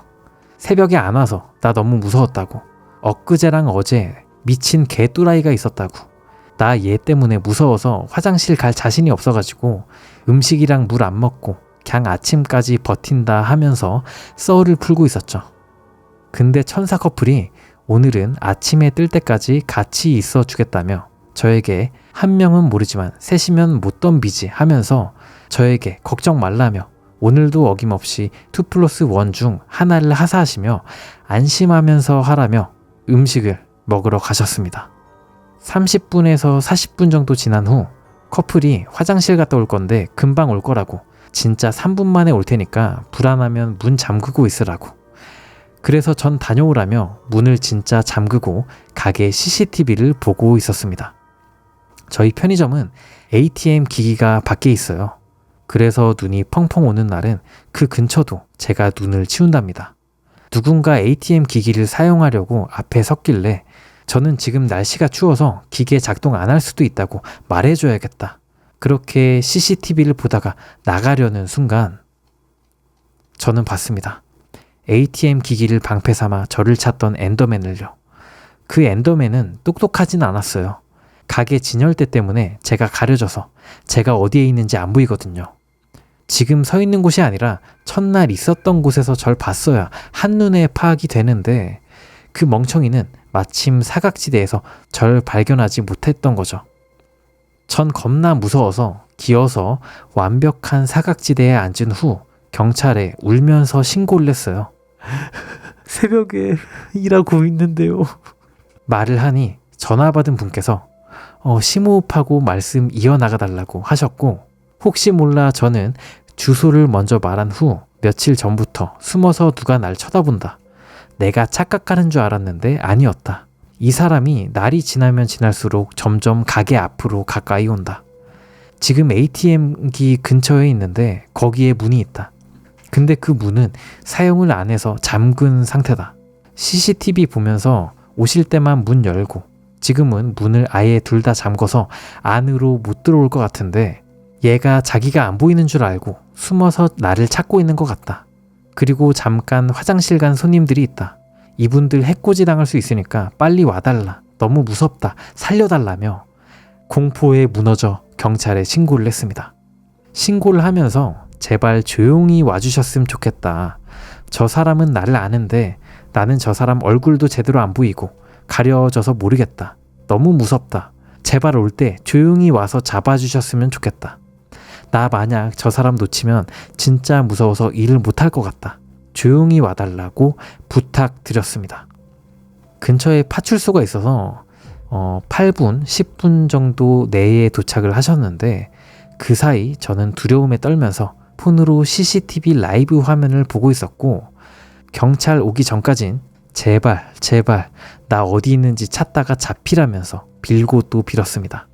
새벽에 안 와서 나 너무 무서웠다고. 엊그제랑 어제 미친 개 또라이가 있었다고. 나 얘 때문에 무서워서 화장실 갈 자신이 없어가지고 음식이랑 물 안 먹고 그냥 아침까지 버틴다 하면서 썰을 풀고 있었죠. 근데 천사 커플이 오늘은 아침에 뜰 때까지 같이 있어 주겠다며 저에게 한 명은 모르지만 셋이면 못 덤비지 하면서 저에게 걱정 말라며 오늘도 어김없이 2+1 중 하나를 하사하시며 안심하면서 하라며 음식을 먹으러 가셨습니다. 30분에서 40분 정도 지난 후 커플이 화장실 갔다 올 건데 금방 올 거라고, 진짜 3분 만에 올 테니까 불안하면 문 잠그고 있으라고. 그래서 전 다녀오라며 문을 진짜 잠그고 가게 CCTV를 보고 있었습니다. 저희 편의점은 ATM 기기가 밖에 있어요. 그래서 눈이 펑펑 오는 날은 그 근처도 제가 눈을 치운답니다. 누군가 ATM 기기를 사용하려고 앞에 섰길래 저는 지금 날씨가 추워서 기계 작동 안 할 수도 있다고 말해줘야겠다. 그렇게 CCTV를 보다가 나가려는 순간 저는 봤습니다. ATM 기기를 방패 삼아 저를 찾던 엔더맨을요. 그 엔더맨은 똑똑하진 않았어요. 가게 진열대 때문에 제가 가려져서 제가 어디에 있는지 안 보이거든요. 지금 서 있는 곳이 아니라 첫날 있었던 곳에서 절 봤어야 한눈에 파악이 되는데 그 멍청이는 마침 사각지대에서 절 발견하지 못했던 거죠. 전 겁나 무서워서 기어서 완벽한 사각지대에 앉은 후 경찰에 울면서 신고를 했어요. 새벽에 일하고 있는데요. 말을 하니 전화 받은 분께서 심호흡하고 말씀 이어나가달라고 하셨고, 혹시 몰라 저는 주소를 먼저 말한 후 며칠 전부터 숨어서 누가 날 쳐다본다. 내가 착각하는 줄 알았는데 아니었다. 이 사람이 날이 지나면 지날수록 점점 가게 앞으로 가까이 온다. 지금 ATM기 근처에 있는데 거기에 문이 있다. 근데 그 문은 사용을 안 해서 잠근 상태다. CCTV 보면서 오실 때만 문 열고 지금은 문을 아예 둘 다 잠궈서 안으로 못 들어올 것 같은데 얘가 자기가 안 보이는 줄 알고 숨어서 나를 찾고 있는 것 같다. 그리고 잠깐 화장실 간 손님들이 있다. 이분들 해코지 당할 수 있으니까 빨리 와달라. 너무 무섭다. 살려달라며 공포에 무너져 경찰에 신고를 했습니다. 신고를 하면서 제발 조용히 와주셨으면 좋겠다. 저 사람은 나를 아는데 나는 저 사람 얼굴도 제대로 안 보이고 가려져서 모르겠다. 너무 무섭다. 제발 올 때 조용히 와서 잡아주셨으면 좋겠다. 나 만약 저 사람 놓치면 진짜 무서워서 일을 못할 것 같다. 조용히 와달라고 부탁드렸습니다. 근처에 파출소가 있어서 8분, 10분 정도 내에 도착을 하셨는데 그 사이 저는 두려움에 떨면서 폰으로 CCTV 라이브 화면을 보고 있었고, 경찰 오기 전까진 제발 나 어디 있는지 찾다가 잡히라면서 빌고 또 빌었습니다.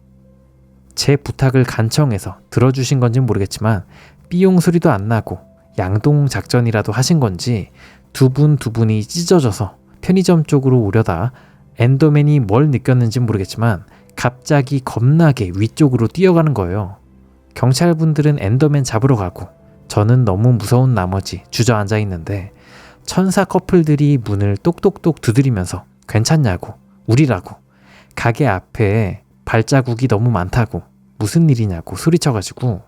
제 부탁을 간청해서 들어주신 건진 모르겠지만 삐용 소리도 안 나고 양동 작전이라도 하신 건지 두 분이 찢어져서 편의점 쪽으로 오려다 엔더맨이 뭘 느꼈는진 모르겠지만 갑자기 겁나게 위쪽으로 뛰어가는 거예요. 경찰분들은 엔더맨 잡으러 가고 저는 너무 무서운 나머지 주저앉아 있는데 천사 커플들이 문을 똑똑똑 두드리면서 괜찮냐고, 우리라고, 가게 앞에 발자국이 너무 많다고, 무슨 일이냐고 소리쳐가지고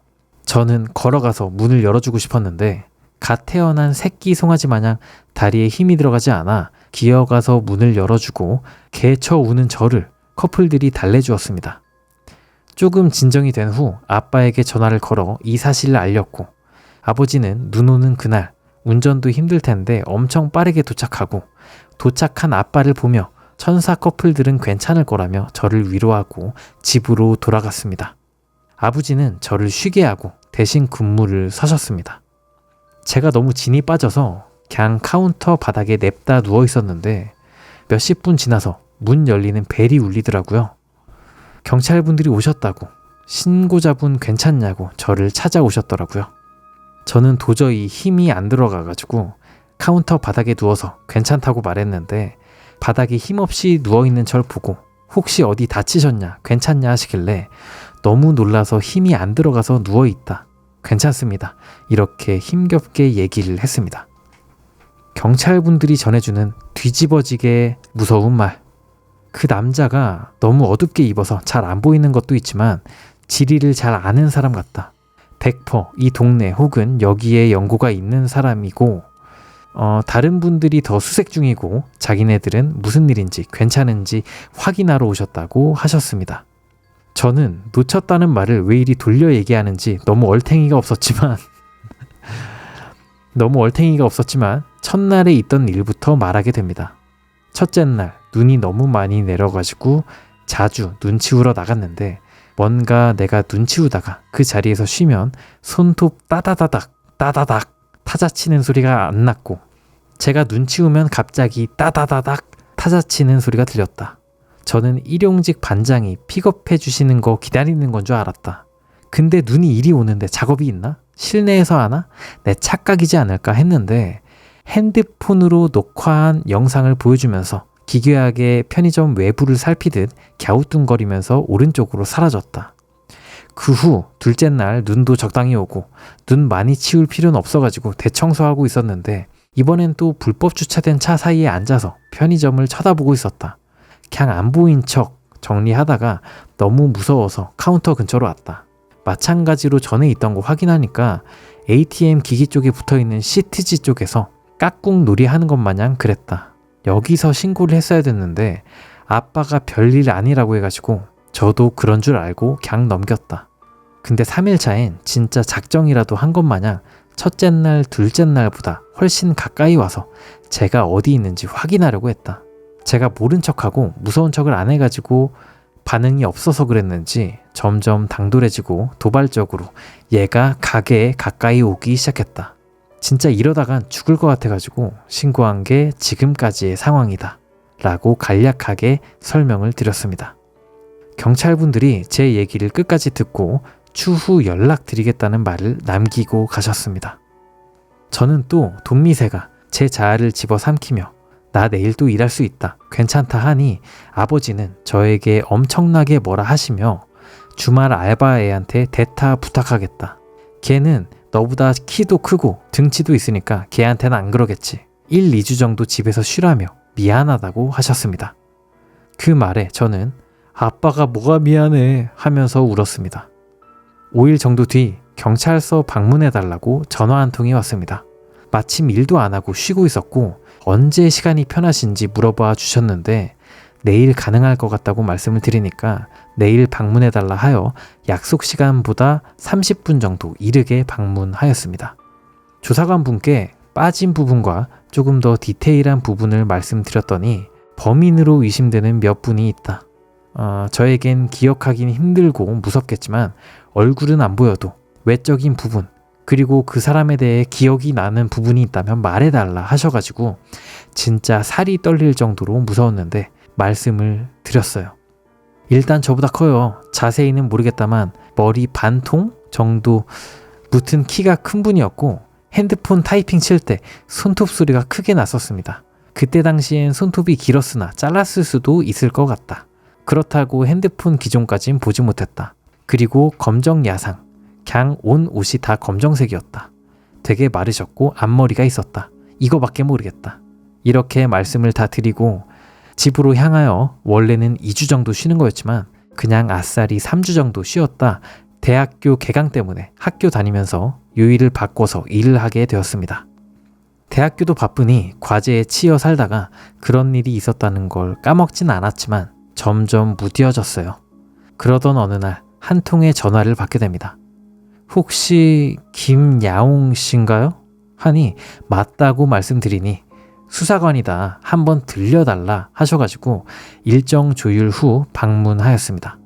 저는 걸어가서 문을 열어주고 싶었는데 갓 태어난 새끼 송아지 마냥 다리에 힘이 들어가지 않아 기어가서 문을 열어주고 개쳐 우는 저를 커플들이 달래주었습니다. 조금 진정이 된 후 아빠에게 전화를 걸어 이 사실을 알렸고, 아버지는 눈 오는 그날 운전도 힘들 텐데 엄청 빠르게 도착하고 도착한 아빠를 보며 천사 커플들은 괜찮을 거라며 저를 위로하고 집으로 돌아갔습니다. 아버지는 저를 쉬게 하고 대신 근무를 서셨습니다. 제가 너무 진이 빠져서 그냥 카운터 바닥에 냅다 누워 있었는데 몇십 분 지나서 문 열리는 벨이 울리더라고요. 경찰분들이 오셨다고, 신고자분 괜찮냐고 저를 찾아오셨더라고요. 저는 도저히 힘이 안 들어가가지고 카운터 바닥에 누워서 괜찮다고 말했는데 바닥에 힘없이 누워있는 절 보고 혹시 어디 다치셨냐, 괜찮냐 하시길래 너무 놀라서 힘이 안 들어가서 누워있다, 괜찮습니다, 이렇게 힘겹게 얘기를 했습니다. 경찰분들이 전해주는 뒤집어지게 무서운 말. 그 남자가 너무 어둡게 입어서 잘 안 보이는 것도 있지만 지리를 잘 아는 사람 같다. 100% 이 동네 혹은 여기에 연고가 있는 사람이고 다른 분들이 더 수색 중이고 자기네들은 무슨 일인지 괜찮은지 확인하러 오셨다고 하셨습니다. 저는 놓쳤다는 말을 왜 이리 돌려 얘기하는지 너무 얼탱이가 없었지만 첫날에 있던 일부터 말하게 됩니다. 첫째 날 눈이 너무 많이 내려가지고 자주 눈 치우러 나갔는데 뭔가 내가 눈 치우다가 그 자리에서 쉬면 손톱 따다다닥 따다닥 타자치는 소리가 안 났고 제가 눈 치우면 갑자기 따다다닥 타자치는 소리가 들렸다. 저는 일용직 반장이 픽업해 주시는 거 기다리는 건 줄 알았다. 근데 눈이 이리 오는데 작업이 있나? 실내에서 하나? 내 착각이지 않을까 했는데 핸드폰으로 녹화한 영상을 보여주면서 기괴하게 편의점 외부를 살피듯 갸우뚱거리면서 오른쪽으로 사라졌다. 그 후 둘째 날 눈도 적당히 오고 눈 많이 치울 필요는 없어가지고 대청소하고 있었는데 이번엔 또 불법 주차된 차 사이에 앉아서 편의점을 쳐다보고 있었다. 그냥 안 보인 척 정리하다가 너무 무서워서 카운터 근처로 왔다. 마찬가지로 전에 있던 거 확인하니까 ATM 기기 쪽에 붙어있는 시트지 쪽에서 깍꿍 놀이 하는 것 마냥 그랬다. 여기서 신고를 했어야 됐는데 아빠가 별일 아니라고 해가지고 저도 그런 줄 알고 그냥 넘겼다. 근데 3일차엔 진짜 작정이라도 한 것 마냥 첫째 날, 둘째 날보다 훨씬 가까이 와서 제가 어디 있는지 확인하려고 했다. 제가 모른 척하고 무서운 척을 안 해가지고 반응이 없어서 그랬는지 점점 당돌해지고 도발적으로 얘가 가게에 가까이 오기 시작했다. 진짜 이러다간 죽을 것 같아가지고 신고한 게 지금까지의 상황이다 라고 간략하게 설명을 드렸습니다. 경찰분들이 제 얘기를 끝까지 듣고 추후 연락드리겠다는 말을 남기고 가셨습니다. 저는 또 돈미세가 제 자아를 집어삼키며 나 내일 또 일할 수 있다, 괜찮다 하니 아버지는 저에게 엄청나게 뭐라 하시며 주말 알바애한테 대타 부탁하겠다. 걔는 너보다 키도 크고 등치도 있으니까 걔한테는 안 그러겠지. 1, 2주 정도 집에서 쉬라며 미안하다고 하셨습니다. 그 말에 저는 아빠가 뭐가 미안해 하면서 울었습니다. 5일 정도 뒤 경찰서 방문해달라고 전화 한 통이 왔습니다. 마침 일도 안 하고 쉬고 있었고 언제 시간이 편하신지 물어봐 주셨는데 내일 가능할 것 같다고 말씀을 드리니까 내일 방문해달라 하여 약속 시간보다 30분 정도 이르게 방문하였습니다. 조사관 분께 빠진 부분과 조금 더 디테일한 부분을 말씀드렸더니 범인으로 의심되는 몇 분이 있다. 저에겐 기억하긴 힘들고 무섭겠지만 얼굴은 안 보여도 외적인 부분 그리고 그 사람에 대해 기억이 나는 부분이 있다면 말해달라 하셔가지고 진짜 살이 떨릴 정도로 무서웠는데 말씀을 드렸어요. 일단 저보다 커요. 자세히는 모르겠다만 머리 반통 정도 무튼 키가 큰 분이었고 핸드폰 타이핑 칠 때 손톱 소리가 크게 났었습니다. 그때 당시엔 손톱이 길었으나 잘랐을 수도 있을 것 같다. 그렇다고 핸드폰 기종까진 보지 못했다. 그리고 검정 야상, 그냥 온 옷이 다 검정색이었다. 되게 마르셨고 앞머리가 있었다. 이거밖에 모르겠다. 이렇게 말씀을 다 드리고 집으로 향하여 원래는 2주 정도 쉬는 거였지만 그냥 아싸리 3주 정도 쉬었다 대학교 개강 때문에 학교 다니면서 요일을 바꿔서 일을 하게 되었습니다. 대학교도 바쁘니 과제에 치여 살다가 그런 일이 있었다는 걸 까먹진 않았지만 점점 무뎌졌어요. 그러던 어느 날 한 통의 전화를 받게 됩니다. 혹시 김야옹 씨인가요? 하니 맞다고 말씀드리니 수사관이다, 한번 들려달라 하셔가지고 일정 조율 후 방문하였습니다.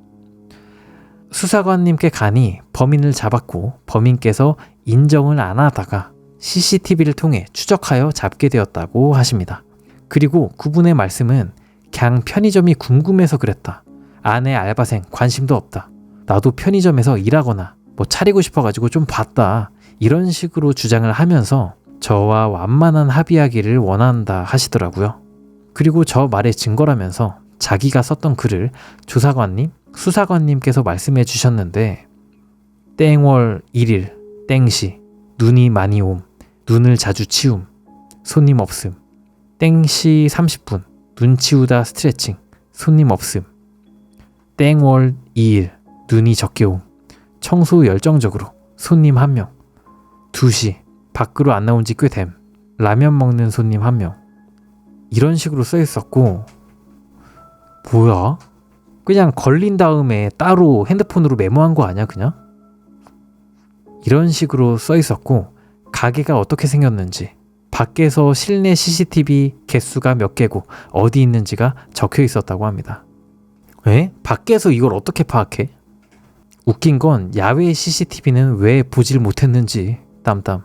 수사관님께 가니 범인을 잡았고 범인께서 인정을 안 하다가 CCTV를 통해 추적하여 잡게 되었다고 하십니다. 그리고 그분의 말씀은 그냥 편의점이 궁금해서 그랬다. 아내 알바생 관심도 없다. 나도 편의점에서 일하거나 뭐 차리고 싶어가지고 좀 봤다. 이런 식으로 주장을 하면서 저와 완만한 합의하기를 원한다 하시더라고요. 그리고 저 말의 증거라면서 자기가 썼던 글을 조사관님, 수사관님께서 말씀해 주셨는데 땡월 1일 땡시 눈이 많이 옴, 눈을 자주 치움, 손님 없음. 땡시 30분 눈 치우다 스트레칭, 손님 없음. 땡월 2일 눈이 적게 옴, 청소 열정적으로, 손님 1명. 2시 밖으로 안 나온 지 꽤 됨, 라면 먹는 손님 1명. 이런 식으로 써 있었고, 뭐야? 그냥 걸린 다음에 따로 핸드폰으로 메모한 거 아니야 그냥? 이런 식으로 써 있었고, 가게가 어떻게 생겼는지, 밖에서 실내 CCTV 개수가 몇 개고 어디 있는지가 적혀 있었다고 합니다. 에? 밖에서 이걸 어떻게 파악해? 웃긴 건 야외 CCTV는 왜 보질 못했는지. 땀땀.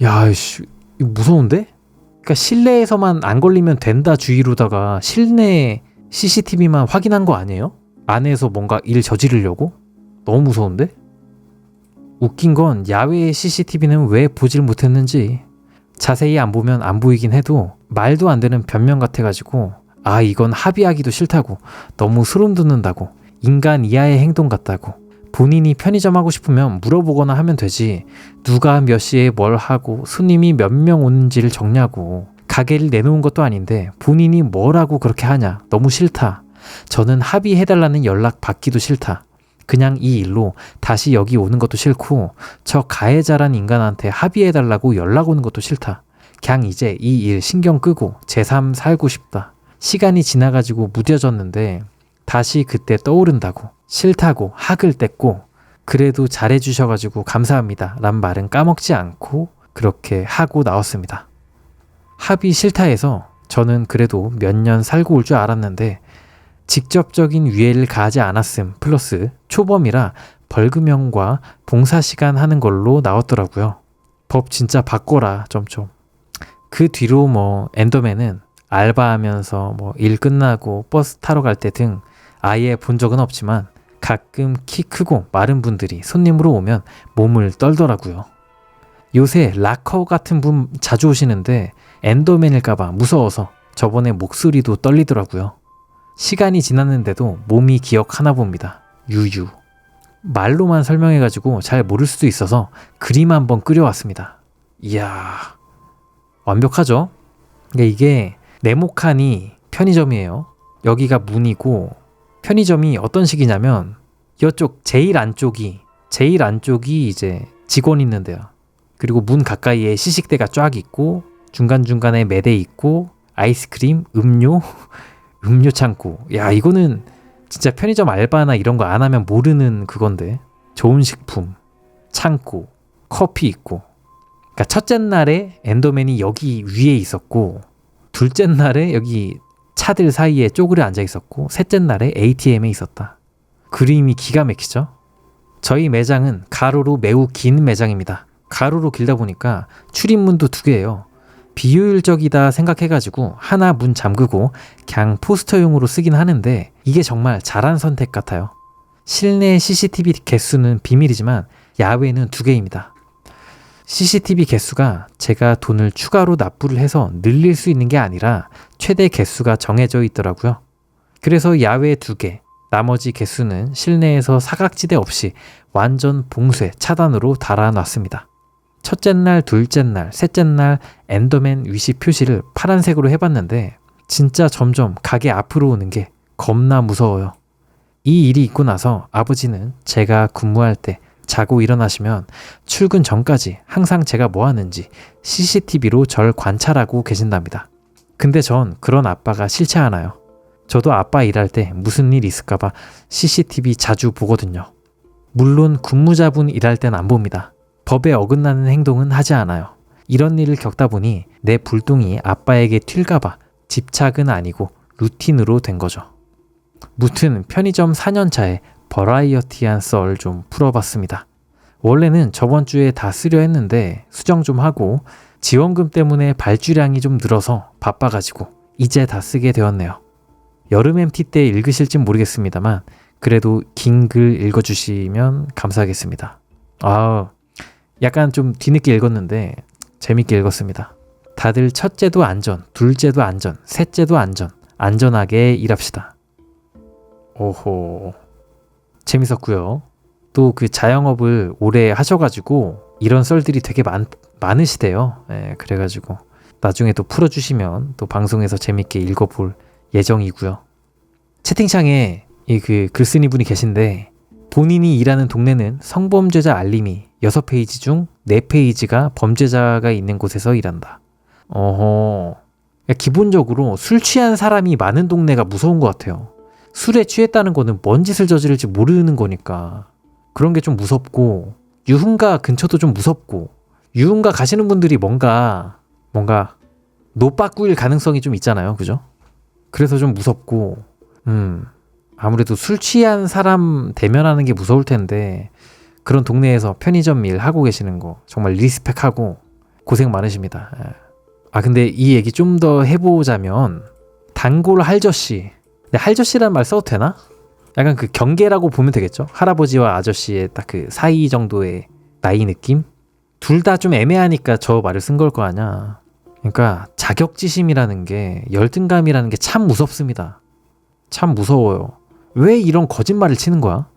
야, 씨, 이거 무서운데? 그러니까 실내에서만 안 걸리면 된다 주의로다가 실내 CCTV만 확인한 거 아니에요? 안에서 뭔가 일 저지르려고? 너무 무서운데? 웃긴 건 야외 CCTV는 왜 보질 못했는지. 자세히 안 보면 안 보이긴 해도 말도 안 되는 변명 같아가지고 아 이건 합의하기도 싫다고, 너무 소름 돋는다고, 인간 이하의 행동 같다고, 본인이 편의점 하고 싶으면 물어보거나 하면 되지 누가 몇 시에 뭘 하고 손님이 몇 명 오는지를 적냐고. 가게를 내놓은 것도 아닌데 본인이 뭘 하고 그렇게 하냐. 너무 싫다. 저는 합의해달라는 연락 받기도 싫다. 그냥 이 일로 다시 여기 오는 것도 싫고 저 가해자란 인간한테 합의해달라고 연락 오는 것도 싫다. 그냥 이제 이 일 신경 끄고 제 삶 살고 싶다. 시간이 지나가지고 무뎌졌는데 다시 그때 떠오른다고, 싫다고 학을 뗐고 그래도 잘해주셔가지고 감사합니다 란 말은 까먹지 않고 그렇게 하고 나왔습니다. 합의 싫다 해서 저는 그래도 몇 년 살고 올 줄 알았는데 직접적인 위해를 가하지 않았음 플러스 초범이라 벌금형과 봉사시간 하는 걸로 나왔더라고요. 법 진짜 바꿔라 점점. 그 뒤로 뭐 엔더맨은 알바하면서 뭐 일 끝나고 버스 타러 갈 때 등 아예 본 적은 없지만 가끔 키 크고 마른 분들이 손님으로 오면 몸을 떨더라고요. 요새 락커 같은 분 자주 오시는데 엔더맨일까봐 무서워서 저번에 목소리도 떨리더라고요. 시간이 지났는데도 몸이 기억하나 봅니다. 유유. 말로만 설명해가지고 잘 모를 수도 있어서 그림 한번 그려왔습니다. 이야, 완벽하죠? 그러니까 이게 네모칸이 편의점이에요. 여기가 문이고 편의점이 어떤 식이냐면 이쪽 제일 안쪽이 이제 직원이 있는데요. 그리고 문 가까이에 시식대가 쫙 있고 중간중간에 매대 있고 아이스크림, 음료 창고. 야, 이거는 진짜 편의점 알바나 이런 거 안 하면 모르는 그건데. 좋은 식품, 창고, 커피 있고. 그러니까 첫째 날에 엔더맨이 여기 위에 있었고 둘째 날에 여기 차들 사이에 쪼그려 앉아 있었고 셋째 날에 ATM에 있었다. 그림이 기가 막히죠? 저희 매장은 가로로 매우 긴 매장입니다. 가로로 길다 보니까 출입문도 2개예요. 비효율적이다 생각해가지고 하나 문 잠그고 그냥 포스터용으로 쓰긴 하는데 이게 정말 잘한 선택 같아요. 실내 CCTV 개수는 비밀이지만 야외는 2개입니다. CCTV 개수가 제가 돈을 추가로 납부를 해서 늘릴 수 있는 게 아니라 최대 개수가 정해져 있더라고요. 그래서 야외 2개, 나머지 개수는 실내에서 사각지대 없이 완전 봉쇄, 차단으로 달아놨습니다. 첫째 날, 둘째 날, 셋째 날 엔더맨 위시 표시를 파란색으로 해봤는데 진짜 점점 가게 앞으로 오는 게 겁나 무서워요. 이 일이 있고 나서 아버지는 제가 근무할 때 자고 일어나시면 출근 전까지 항상 제가 뭐 하는지 CCTV로 절 관찰하고 계신답니다. 근데 전 그런 아빠가 싫지 않아요. 저도 아빠 일할 때 무슨 일 있을까봐 CCTV 자주 보거든요. 물론 근무자분 일할 땐 안 봅니다. 법에 어긋나는 행동은 하지 않아요. 이런 일을 겪다 보니 내 불똥이 아빠에게 튈까봐 집착은 아니고 루틴으로 된 거죠. 무튼 편의점 4년차에 버라이어티한 썰 좀 풀어봤습니다. 원래는 저번 주에 다 쓰려 했는데 수정 좀 하고 지원금 때문에 발주량이 좀 늘어서 바빠가지고 이제 다 쓰게 되었네요. 여름 MT 때 읽으실진 모르겠습니다만 그래도 긴 글 읽어주시면 감사하겠습니다. 약간 좀 뒤늦게 읽었는데 재밌게 읽었습니다. 다들 첫째도 안전, 둘째도 안전, 셋째도 안전, 안전하게 일합시다. 오호, 재밌었고요. 또 그 자영업을 오래 하셔가지고 이런 썰들이 되게 많으시대요. 그래가지고 나중에 또 풀어주시면 또 방송에서 재밌게 읽어볼 예정이고요. 채팅창에 그 글쓴이 분이 계신데 본인이 일하는 동네는 성범죄자 알림이 6페이지 중 4페이지가 범죄자가 있는 곳에서 일한다. 기본적으로 술 취한 사람이 많은 동네가 무서운 것 같아요. 술에 취했다는 거는 뭔 짓을 저지를지 모르는 거니까 그런 게 좀 무섭고, 유흥가 근처도 좀 무섭고, 유흥가 가시는 분들이 뭔가 노빠꾸일 가능성이 좀 있잖아요. 그죠? 그래서 좀 무섭고, 아무래도 술 취한 사람 대면하는 게 무서울 텐데 그런 동네에서 편의점 일 하고 계시는 거 정말 리스펙하고 고생 많으십니다. 근데 이 얘기 좀 더 해보자면 단골 할저씨, 할저씨라는 말 써도 되나? 약간 그 경계라고 보면 되겠죠? 할아버지와 아저씨의 딱 그 사이 정도의 나이 느낌? 둘 다 좀 애매하니까 저 말을 쓴 걸 거 아냐. 그러니까 자격지심이라는 게, 열등감이라는 게 참 무섭습니다. 참 무서워요. 왜 이런 거짓말을 치는 거야?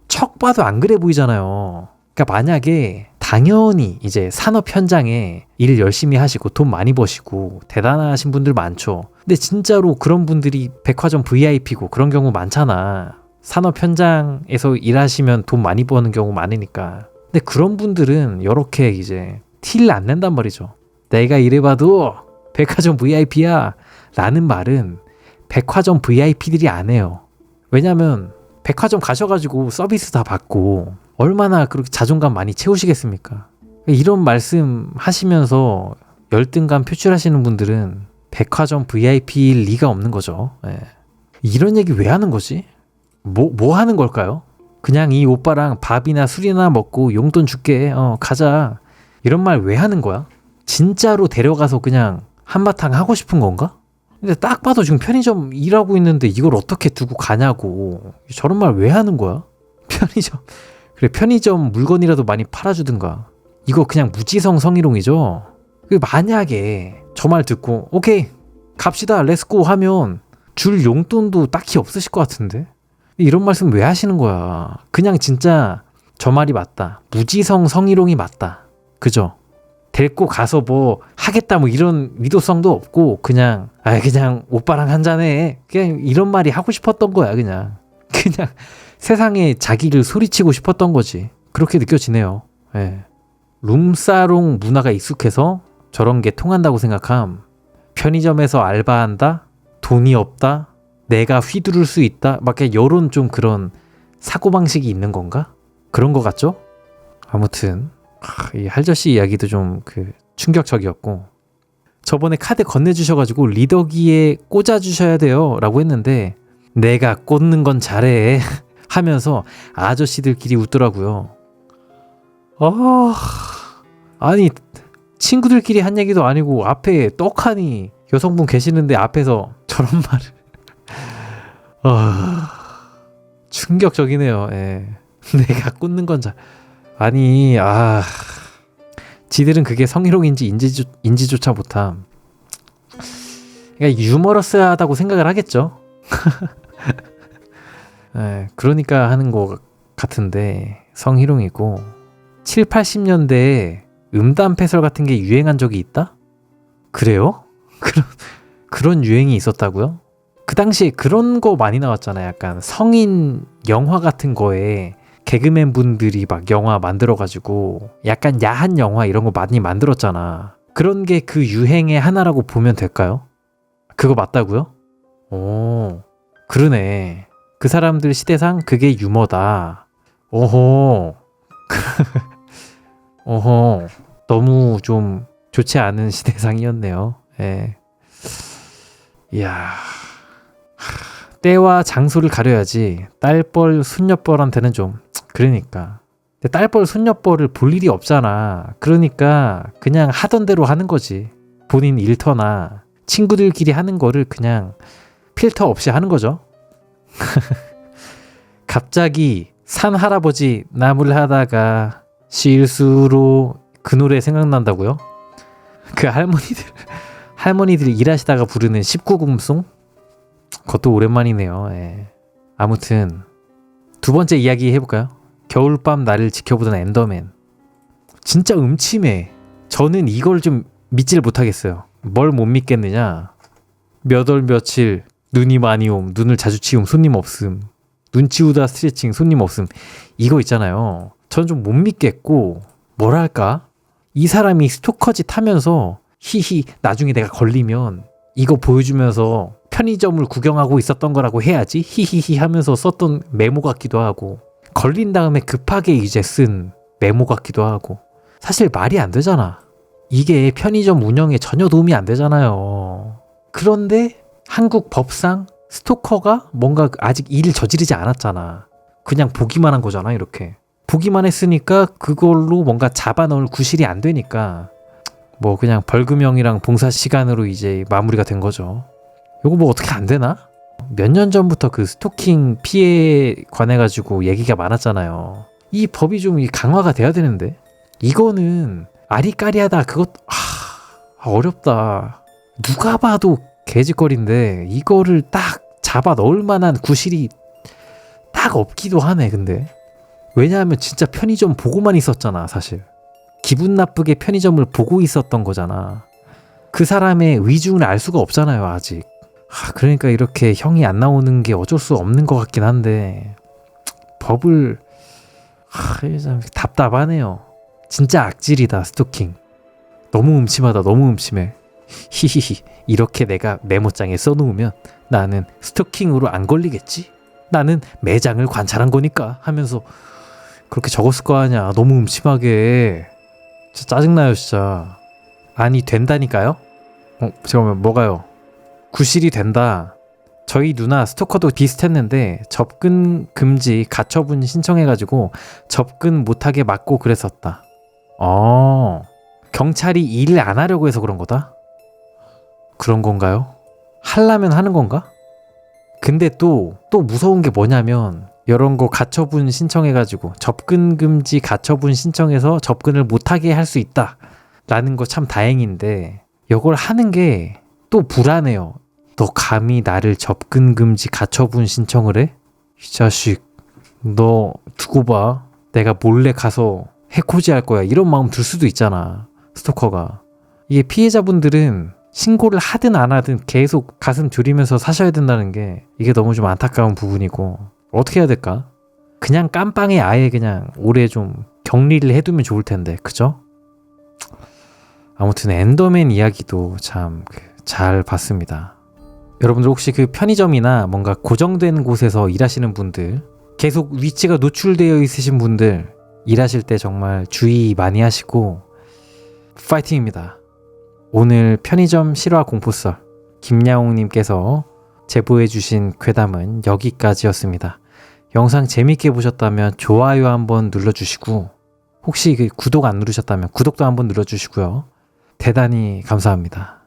척 봐도 안 그래 보이잖아요. 그러니까 만약에 당연히 이제 산업 현장에 일 열심히 하시고 돈 많이 버시고 대단하신 분들 많죠. 근데 진짜로 그런 분들이 백화점 VIP고 그런 경우 많잖아. 산업 현장에서 일하시면 돈 많이 버는 경우 많으니까. 근데 그런 분들은 이렇게 이제 티를 안 낸단 말이죠. 내가 이래봐도 백화점 VIP야 라는 말은 백화점 VIP들이 안 해요. 왜냐면 백화점 가셔가지고 서비스 다 받고 얼마나 그렇게 자존감 많이 채우시겠습니까? 이런 말씀 하시면서 열등감 표출하시는 분들은 백화점 VIP일 리가 없는 거죠. 이런 얘기 왜 하는 거지? 뭐 하는 걸까요? 그냥 이 오빠랑 밥이나 술이나 먹고 용돈 줄게, 가자, 이런 말 왜 하는 거야? 진짜로 데려가서 그냥 한바탕 하고 싶은 건가? 근데 딱 봐도 지금 편의점 일하고 있는데 이걸 어떻게 두고 가냐고. 저런 말 왜 하는 거야? 편의점 물건이라도 많이 팔아주든가. 이거 그냥 무지성 성희롱이죠. 만약에 저 말 듣고 오케이 갑시다 렛츠고 하면 줄 용돈도 딱히 없으실 것 같은데, 이런 말씀 왜 하시는 거야? 그냥 진짜 저 말이 맞다, 무지성 성희롱이 맞다, 그죠? 데리고 가서 뭐 하겠다 뭐 이런 위도성도 없고 그냥 오빠랑 한잔해, 그냥 이런 말이 하고 싶었던 거야. 그냥 세상에 자기를 소리치고 싶었던 거지. 그렇게 느껴지네요. 룸사롱 문화가 익숙해서 저런 게 통한다고 생각함. 편의점에서 알바한다? 돈이 없다? 내가 휘두를 수 있다? 막 이런 좀 그런 사고방식이 있는 건가? 그런 거 같죠? 아무튼 이 할저씨 이야기도 좀 충격적이었고, 저번에 카드 건네주셔가지고 리더기에 꽂아주셔야 돼요 라고 했는데 내가 꽂는 건 잘해 하면서 아저씨들끼리 웃더라고요. 아니 친구들끼리 한 얘기도 아니고 앞에 떡하니 여성분 계시는데 앞에서 저런 말을 충격적이네요. 내가 꽂는 건 아니 지들은 그게 성희롱인지 인지조차 못함. 그러니까 유머러스하다고 생각을 하겠죠. 그러니까 하는 거 같은데 성희롱이고, 7, 80년대에 음담패설 같은 게 유행한 적이 있다? 그래요? 그런 유행이 있었다고요? 그 당시에 그런 거 많이 나왔잖아요. 약간 성인 영화 같은 거에 개그맨 분들이 막 영화 만들어가지고 약간 야한 영화 이런 거 많이 만들었잖아. 그런 게 그 유행의 하나라고 보면 될까요? 그거 맞다고요? 오, 그러네. 그 사람들 시대상 그게 유머다. 오호. 어허, 너무 좀 좋지 않은 시대상이었네요. 이야, 때와 장소를 가려야지 딸뻘 손녀뻘한테는 좀 그러니까. 근데 딸뻘 손녀뻘을 볼 일이 없잖아. 그러니까 그냥 하던 대로 하는 거지. 본인 일터나 친구들끼리 하는 거를 그냥 필터 없이 하는 거죠. 갑자기 산 할아버지 나무를 하다가 실수로 그 노래 생각난다고요? 그 할머니들이 일하시다가 부르는 19금송? 그것도 오랜만이네요. 예. 아무튼 두 번째 이야기 해볼까요? 겨울밤 나를 지켜보던 엔더맨. 진짜 음침해. 저는 이걸 좀 믿지를 못하겠어요. 뭘 못 믿겠느냐? 몇 월 며칠 눈이 많이 옴, 눈을 자주 치움, 손님 없음, 눈 치우다 스트레칭, 손님 없음. 이거 있잖아요. 전 좀 못 믿겠고, 뭐랄까? 이 사람이 스토커짓 하면서 히히 나중에 내가 걸리면 이거 보여주면서 편의점을 구경하고 있었던 거라고 해야지 히히히 하면서 썼던 메모 같기도 하고, 걸린 다음에 급하게 이제 쓴 메모 같기도 하고. 사실 말이 안 되잖아. 이게 편의점 운영에 전혀 도움이 안 되잖아요. 그런데 한국 법상 스토커가 뭔가 아직 일을 저지르지 않았잖아. 그냥 보기만 한 거잖아. 이렇게 보기만 했으니까 그걸로 뭔가 잡아넣을 구실이 안 되니까 뭐 그냥 벌금형이랑 봉사 시간으로 이제 마무리가 된 거죠. 요거 뭐 어떻게 안 되나? 몇 년 전부터 그 스토킹 피해에 관해 가지고 얘기가 많았잖아요. 이 법이 좀 강화가 돼야 되는데 이거는 아리까리하다. 그것 어렵다. 누가 봐도 개짓거리인데 이거를 딱 잡아 넣을 만한 구실이 딱 없기도 하네. 근데 왜냐하면 진짜 편의점 보고만 있었잖아. 사실 기분 나쁘게 편의점을 보고 있었던 거잖아. 그 사람의 위중을 알 수가 없잖아요 아직. 그러니까 이렇게 형이 안 나오는 게 어쩔 수 없는 것 같긴 한데 법을 참 답답하네요. 진짜 악질이다 스토킹. 너무 음침하다. 너무 음침해. 히히히. 이렇게 내가 메모장에 써놓으면 나는 스토킹으로 안 걸리겠지? 나는 매장을 관찰한 거니까 하면서 그렇게 적었을 거 아니야. 너무 음침하게. 진짜 짜증나요 진짜. 아니 된다니까요? 잠깐만 뭐가요? 구실이 된다. 저희 누나 스토커도 비슷했는데 접근 금지 가처분 신청해가지고 접근 못하게 막고 그랬었다. 경찰이 일을 안 하려고 해서 그런 거다? 그런 건가요? 하려면 하는 건가? 근데 또 무서운 게 뭐냐면 이런 거 가처분 신청해가지고 접근 금지 가처분 신청해서 접근을 못하게 할 수 있다 라는 거 참 다행인데 이걸 하는 게 또 불안해요. 너 감히 나를 접근 금지 가처분 신청을 해? 이 자식 너 두고 봐. 내가 몰래 가서 해코지 할 거야. 이런 마음 들 수도 있잖아. 스토커가. 이게 피해자분들은 신고를 하든 안 하든 계속 가슴 졸이면서 사셔야 된다는 게 이게 너무 좀 안타까운 부분이고 어떻게 해야 될까? 그냥 깜빵에 아예 그냥 오래 좀 격리를 해두면 좋을 텐데 그죠? 아무튼 엔더맨 이야기도 참 잘 봤습니다. 여러분들 혹시 그 편의점이나 뭔가 고정된 곳에서 일하시는 분들 계속 위치가 노출되어 있으신 분들 일하실 때 정말 주의 많이 하시고 파이팅입니다. 오늘 편의점 실화 공포썰 김야옹님께서 제보해주신 괴담은 여기까지였습니다. 영상 재밌게 보셨다면 좋아요 한번 눌러주시고 혹시 그 구독 안 누르셨다면 구독도 한번 눌러주시고요. 대단히 감사합니다.